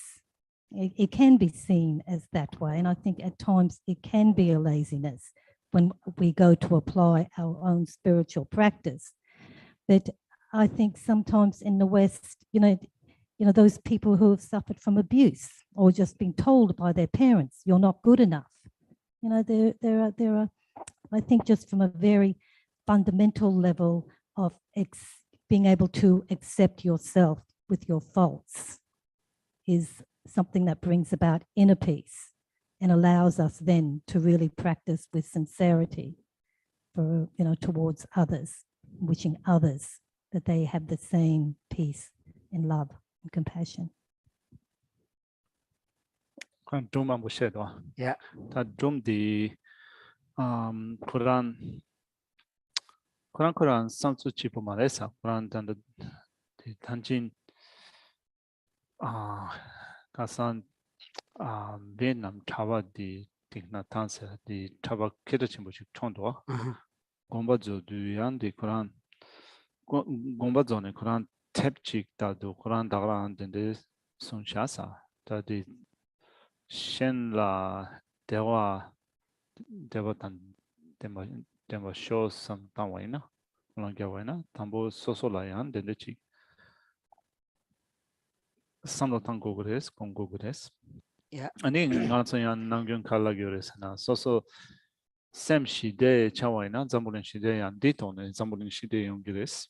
It can be seen as that way. And I think at times it can be a laziness when we go to apply our own spiritual practice. But I think sometimes in the West, you know, those people who have suffered from abuse or just been told by their parents, you're not good enough. You know, there are, I think just from a very fundamental level of being able to accept yourself with your faults is something that brings about inner peace and allows us then to really practice with sincerity for, you know, towards others, wishing others that they have the same peace and love and compassion. 그럼 좀만 보셔도. Yeah. 다 좀디 Kuran samsuchi pomaresa Kuran dan tanjin kasan Vietnam Chava di tigna tanse di Chava kedachi mochik chondo gomba zo duyan di Kuran gomba zo ne Kuran tepchik da do Kuran dagran dende sunshasa da di shen la dewa tan tema shows some tawaina langyawaina tambo sosolayan dende chik samlo tango gres kongo gres. Yeah. 아니 나서yan 남경 칼라교레스나 소소 샘 시대 차와이나 잠불린 시대 안디토네 잠불린 시대 용기레스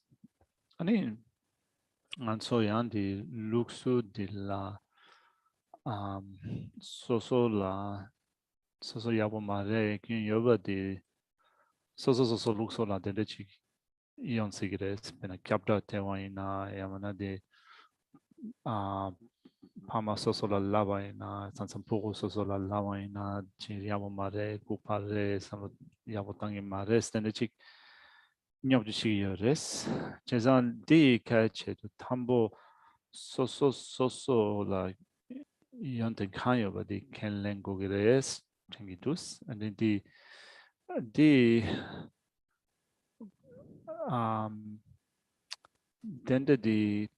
아니 안소yan di luxu dilla soso yabo mare kin yoba di soso luxu la dedechi ion sigres pena capta tewaina yamana de Pama sosola lavaina, sansampugo sosola lavaina, chiriamo mare, kupare, samo yabotangi mares, tenechik nyobjushiyores. Chezan di kache to tambo sosola yonte kanyo di kenlengo gires, chengidus, and then di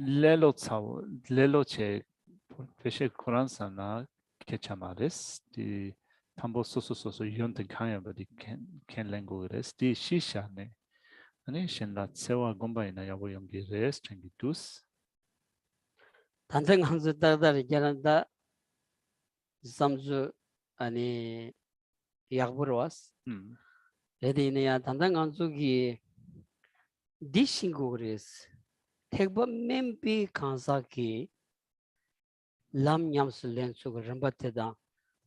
Lelo che peshe Koransana kechamares di tambo soso yonte kaya ba di ken lengo res di shisha ne 아니 신라 세와 곰바이나 야보 연기 레스 챙기 두스. 단정 항수 따다리 게란다 삼주 아니 약부로 왔어. 레디네야 단정 항수기 디싱고 그랬어. 택바 멤비 칸사키 람 냠스 렌수가 람바테다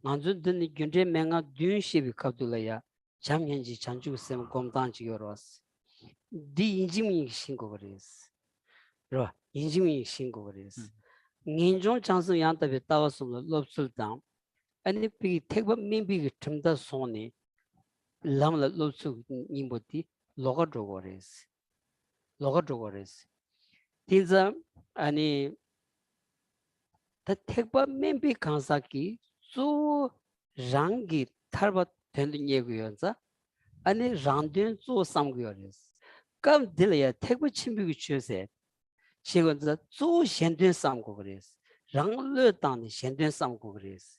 만주드니 균제 맹아 듄시비 카둘라야 장년지 잔주sem 곰단지 요로스 디 인지미 신고 그랬어. 로 인지미 신고 그랬어. 인종 장수 양답에 따와서 롭술당 아니 비 택바 멤비 틈다 손이 람라 롭수 님보디 로가도 그랬어. 로가도 그랬어. 진짜 아니 다 택바 멤비 강사기 조 랑기 탈바 되는 얘기였자 아니 랑된 조 삼고였어. 감 들려야 택바 침비기 주세. 시건자 조 현된 삼고 그랬어. 랑르 땅에 현된 삼고 그랬어.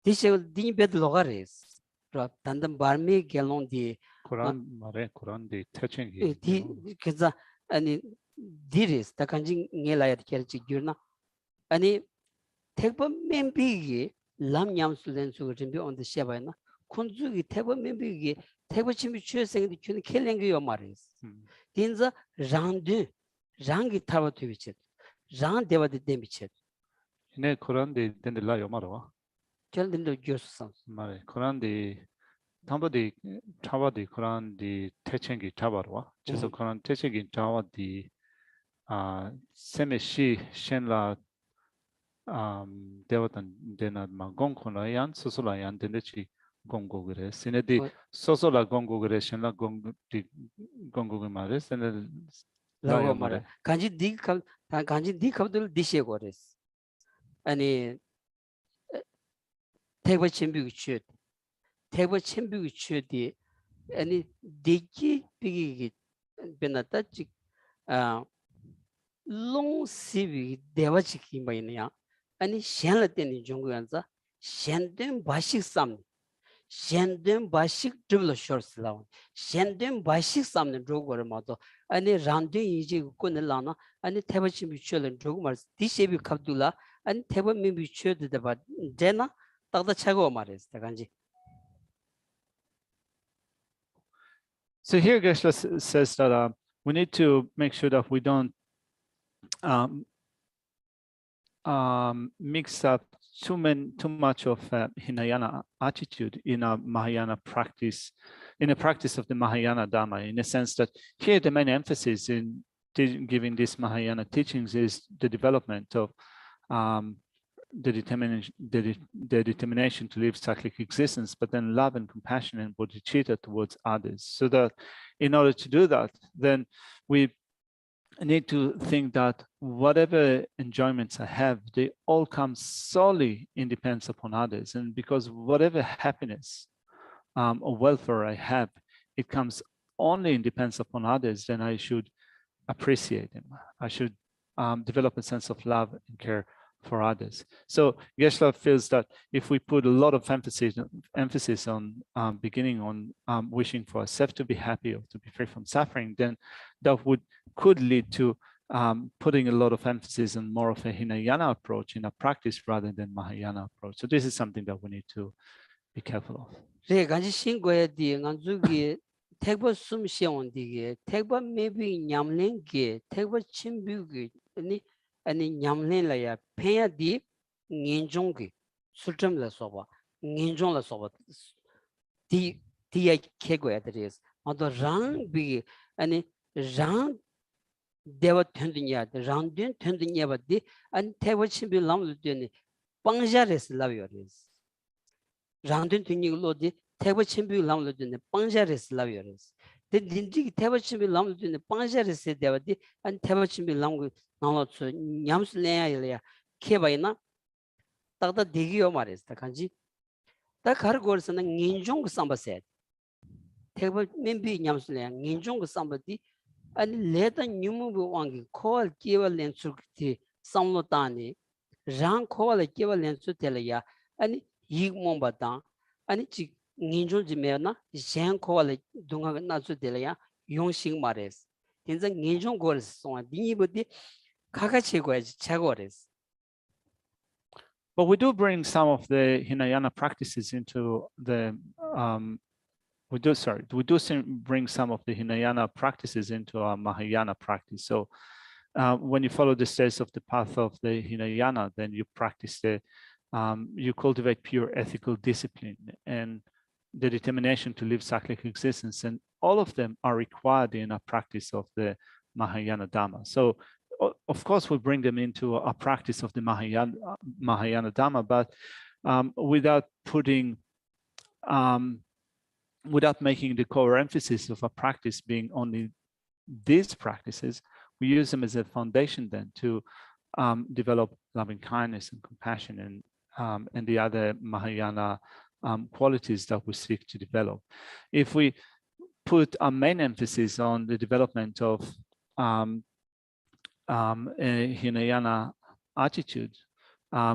디시고 디베드 로가레스. 로 단단 바미 갤론디 코란 말에 코란디 태칭기. 디 그자 아니 디리스 다 간지 녜라야 켈지 규나 아니 택바 멤비기 람냠술렌수 준비 온데 샤바이나 콘주기 택바 멤비기 택바 침비 취생이 큐는 켈랭기요 말이스 딘자 랑드 랑기 타바 투비체 랑 데바데 데미체 네 코란디 덴들라 요마로와. 결든도 교수상 말에 코란디 담바디 타바디 코란디 태칭기 타바로와. 그래서 코란 태칭기 타바디 세메시 셴라 데와탄 데나 마공코나얀 소소라얀 덴데치 공고그레 시네디 소소라 공고그레 셴라 공디 공고그 마레 세네 라고 말해 간지 디캅들 디시고레스 아니 택바 침비기 취 택바 침비기 취디 아니 디기 비기 베나타치 롱시비 대와치기 마이냐 아니 셴라테니 종구한자 셴된 바식 삼 셴된 바식 드블 쇼스라운 셴된 바식 삼는 조거를 마도 아니 란데 이제 꾸늘라나 아니 태바치 미출은 조금 말 디셰비 갑둘라 아니 태바 미미출데 바 제나 딱다 차고 말했어 간지. So here Geshe says that we need to make sure that we don't mix up too much of Hinayana attitude in a Mahayana practice, in a practice of the Mahayana Dharma, in a sense that here the main emphasis in giving these Mahayana teachings is the development of the determination to live cyclic existence, but then love and compassion and bodhicitta towards others. So that in order to do that, then we need to think that whatever enjoyments I have, they all come solely in dependence upon others. And because whatever happiness or welfare I have, it comes only in dependence upon others, then I should appreciate them. I should develop a sense of love and care for others. So Geshe feels that if we put a lot of emphasis on beginning on wishing for ourselves to be happy or to be free from suffering, then that could lead to putting a lot of emphasis on more of a Hinayana approach in a practice rather than Mahayana approach. So this is something that we need to be careful of. 네, 간지 신고에 뒤에 간주기 택바 숨쉬온디게 택바 메비 냠랭게 택바 침비기 아니 냠랭라야 페야디 닌종기 술점라 소바 닌종라 소바 디야 케고야 드리스 어더 랑비 아니 랑 데와 텐드냐 랑된 텐드냐 바디 안 택바 침비 람르드니 빵자레스 라비오리스 랑된 튀니글로디 택바 침비 람르드니 빵자레스 라비오리스 데 딘지 택바 침비 람르드니 빵자레스 데와디 안 택바 침비 람고 나노츠 냠슬레야일야 케바이나 딱다 디기요 말했다 간지 다 가르고르스는 인종 삼바세 택바 멤비 냠슬레야 인종 삼바디 아니 레다 뉴무부 왕기 콜 끼발렌 수티 삼로타니 랑 콜 끼발렌 수텔야 아니 이몽바다 아니 지 인종 지메나 셴 콜 동가 나수텔야 용식 말했어. 인자 인종 거였어. 니버디 가가치 거야지 차고랬어. But we do bring some of the Hinayana practices into the we do bring some of the Hinayana practices into our Mahayana practice. So when you follow the steps of the path of the Hinayana, then you practice you cultivate pure ethical discipline and the determination to live cyclic existence, and all of them are required in a practice of the Mahayana Dhamma. So of course we bring them into a practice of the Mahayana Dhamma, but without putting without making the core emphasis of a practice being only these practices. We use them as a foundation then to develop loving kindness and compassion and the other Mahayana qualities that we seek to develop. If we put our main emphasis on the development of a Hinayana attitude,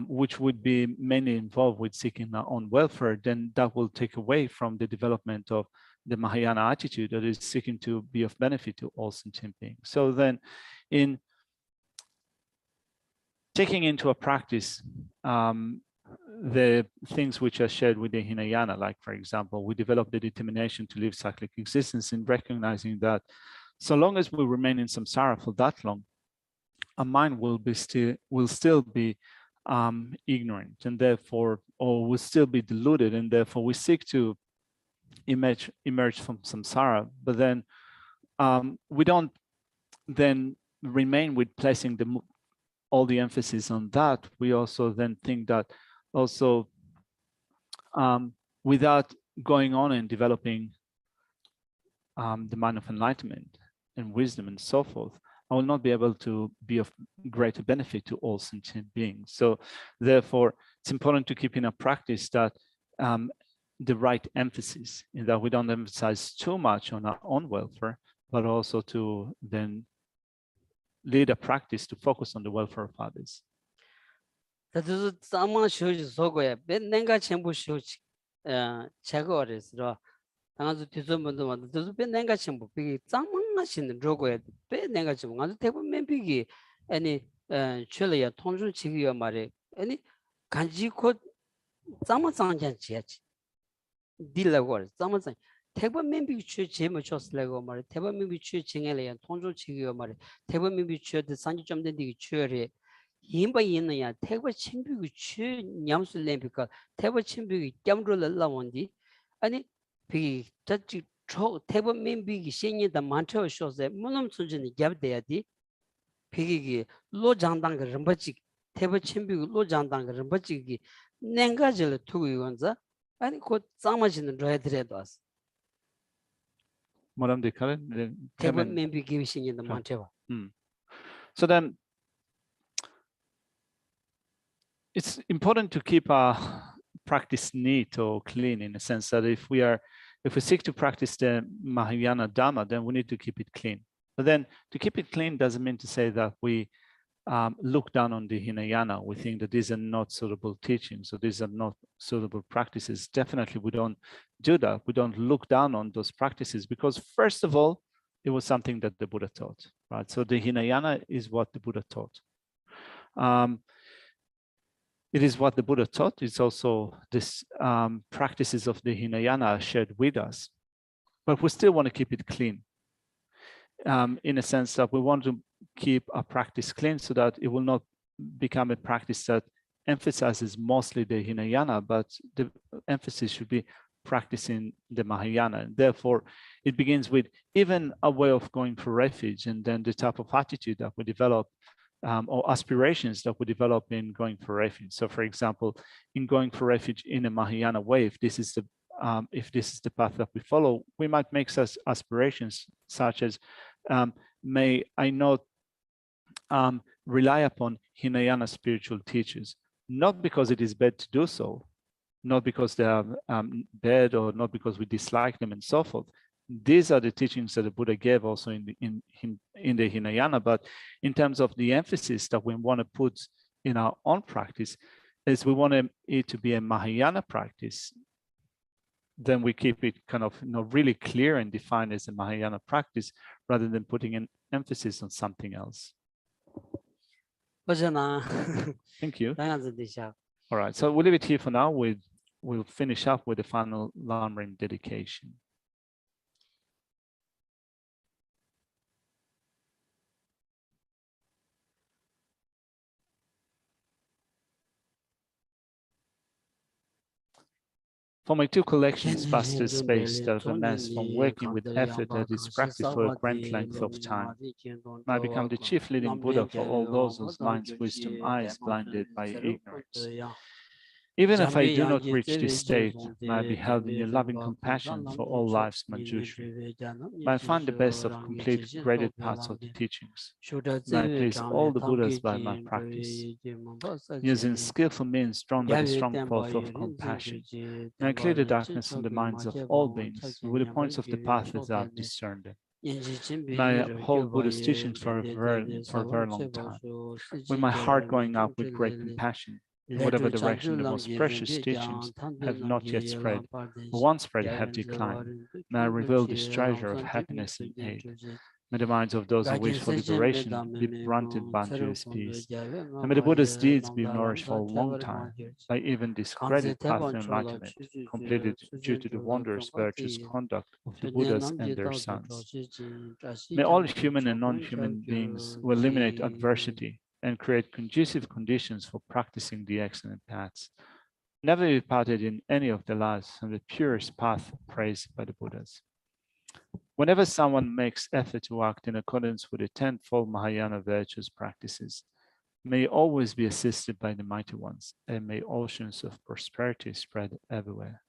which would be mainly involved with seeking our own welfare, then that will take away from the development of the Mahayana attitude that is seeking to be of benefit to all sentient beings. So then in taking into a practice the things which are shared with the Hinayana, like for example, we develop the determination to live cyclic existence in recognizing that so long as we remain in samsara for that long, our mind will still be ignorant, and therefore, or will still be deluded, and therefore we seek to emerge from samsara, but then we don't then remain with placing all the emphasis on that. We also then think that also without going on and developing the mind of enlightenment and wisdom and so forth, I will not be able to be of greater benefit to all sentient beings. So therefore, it's important to keep in a practice that the right emphasis, in that we don't emphasize too much on our own welfare, but also to then lead a practice to focus on the welfare of others. That is someone shows so good. Ben Nenga Chembu shows Chagores. 당아서 뒤져본도 맞다. 저 내가 전부 비기 짱망하시는 로고에 배 내가 지금 아주 대부분 비기 아니 출려야 통주 지기요 말에 아니 간지코 짱망짱장 지야지 딜라고 짱망짱 대부분 비기 취 제모 쳤을래고 말에 대부분 비기 취 증해래야 통주 지기요 말에 대부분 비기 취의 산지 좀 된디 취열이 인바 있느냐 대부분 친비기 취 냠술 램비가 대부분 친비기 깜돌을 나온디 아니 비 저지 초 대본 민비기 신이다 많죠 쇼세 문음 수준이 잡돼야지 비기기 로장당 그 럼버지 대본 친비기 로장당 그 럼버지기 냉가질 두고 이건자 아니 곧 짱마지는 줘야더라도 왔어 뭐람 데카는 대본 민비기 신이다 많죠 So then it's important to keep our practice neat or clean, in a sense that if we seek to practice the Mahayana Dhamma, then we need to keep it clean. But then to keep it clean doesn't mean to say that we look down on the Hinayana. We think that these are not suitable teachings, so these are not suitable practices. Definitely we don't do that. We don't look down on those practices because first of all, it was something that the Buddha taught, right? So the Hinayana is what the Buddha taught. It is what the Buddha taught. It's also this practices of the Hinayana are shared with us, but we still want to keep it clean. In a sense that we want to keep our practice clean so that it will not become a practice that emphasizes mostly the Hinayana, but the emphasis should be practicing the Mahayana. And therefore, it begins with even a way of going for refuge, and then the type of attitude that we develop or aspirations that we develop in going for refuge. So for example, in going for refuge in a Mahayana way, if this is the path that we follow, we might make such aspirations such as, may I not rely upon Hinayana spiritual teachers, not because it is bad to do so, not because they are bad or not because we dislike them and so forth. These are the teachings that the Buddha gave also in the Hinayana, but in terms of the emphasis that we want to put in our own practice, is we want it to be a Mahayana practice, then we keep it kind of really clear and defined as a Mahayana practice rather than putting an emphasis on something else. 不是呢， Thank you. 这样子的下。 All right, so we'll leave it here for now. We'll finish up with the final Lamrim dedication. For my two collections, past the space that I've amassed from working with effort that is practiced for a great length of time, may I become the chief leading Buddha for all those whose minds' wisdom eyes blinded by ignorance. Even if I do not reach this state, may I be held in your loving compassion for all life's manjushri. May I find the best of complete graded parts of the teachings. May I please all the Buddhas by my practice. Using skillful means drawn by the strong force of compassion, may I clear the darkness from the minds of all beings with the points of the path as I've discerned them. May I hold Buddha's teachings for a very long time, with my heart going up with great compassion. In whatever direction the most precious teachings have not yet spread, or once spread have declined, may I reveal this treasure of happiness and aid. May the minds of those who wish for liberation be granted bounteous peace. And may the Buddha's deeds be nourished for a long time by even this graded path of enlightenment, completed due to the wondrous virtuous conduct of the Buddhas and their sons. May all human and non-human beings who eliminate adversity and create conducive conditions for practicing the excellent paths never be parted in any of their lives from the purest path praised by the Buddhas. Whenever someone makes effort to act in accordance with the tenfold Mahayana virtues practices, may he always be assisted by the mighty ones, and may oceans of prosperity spread everywhere.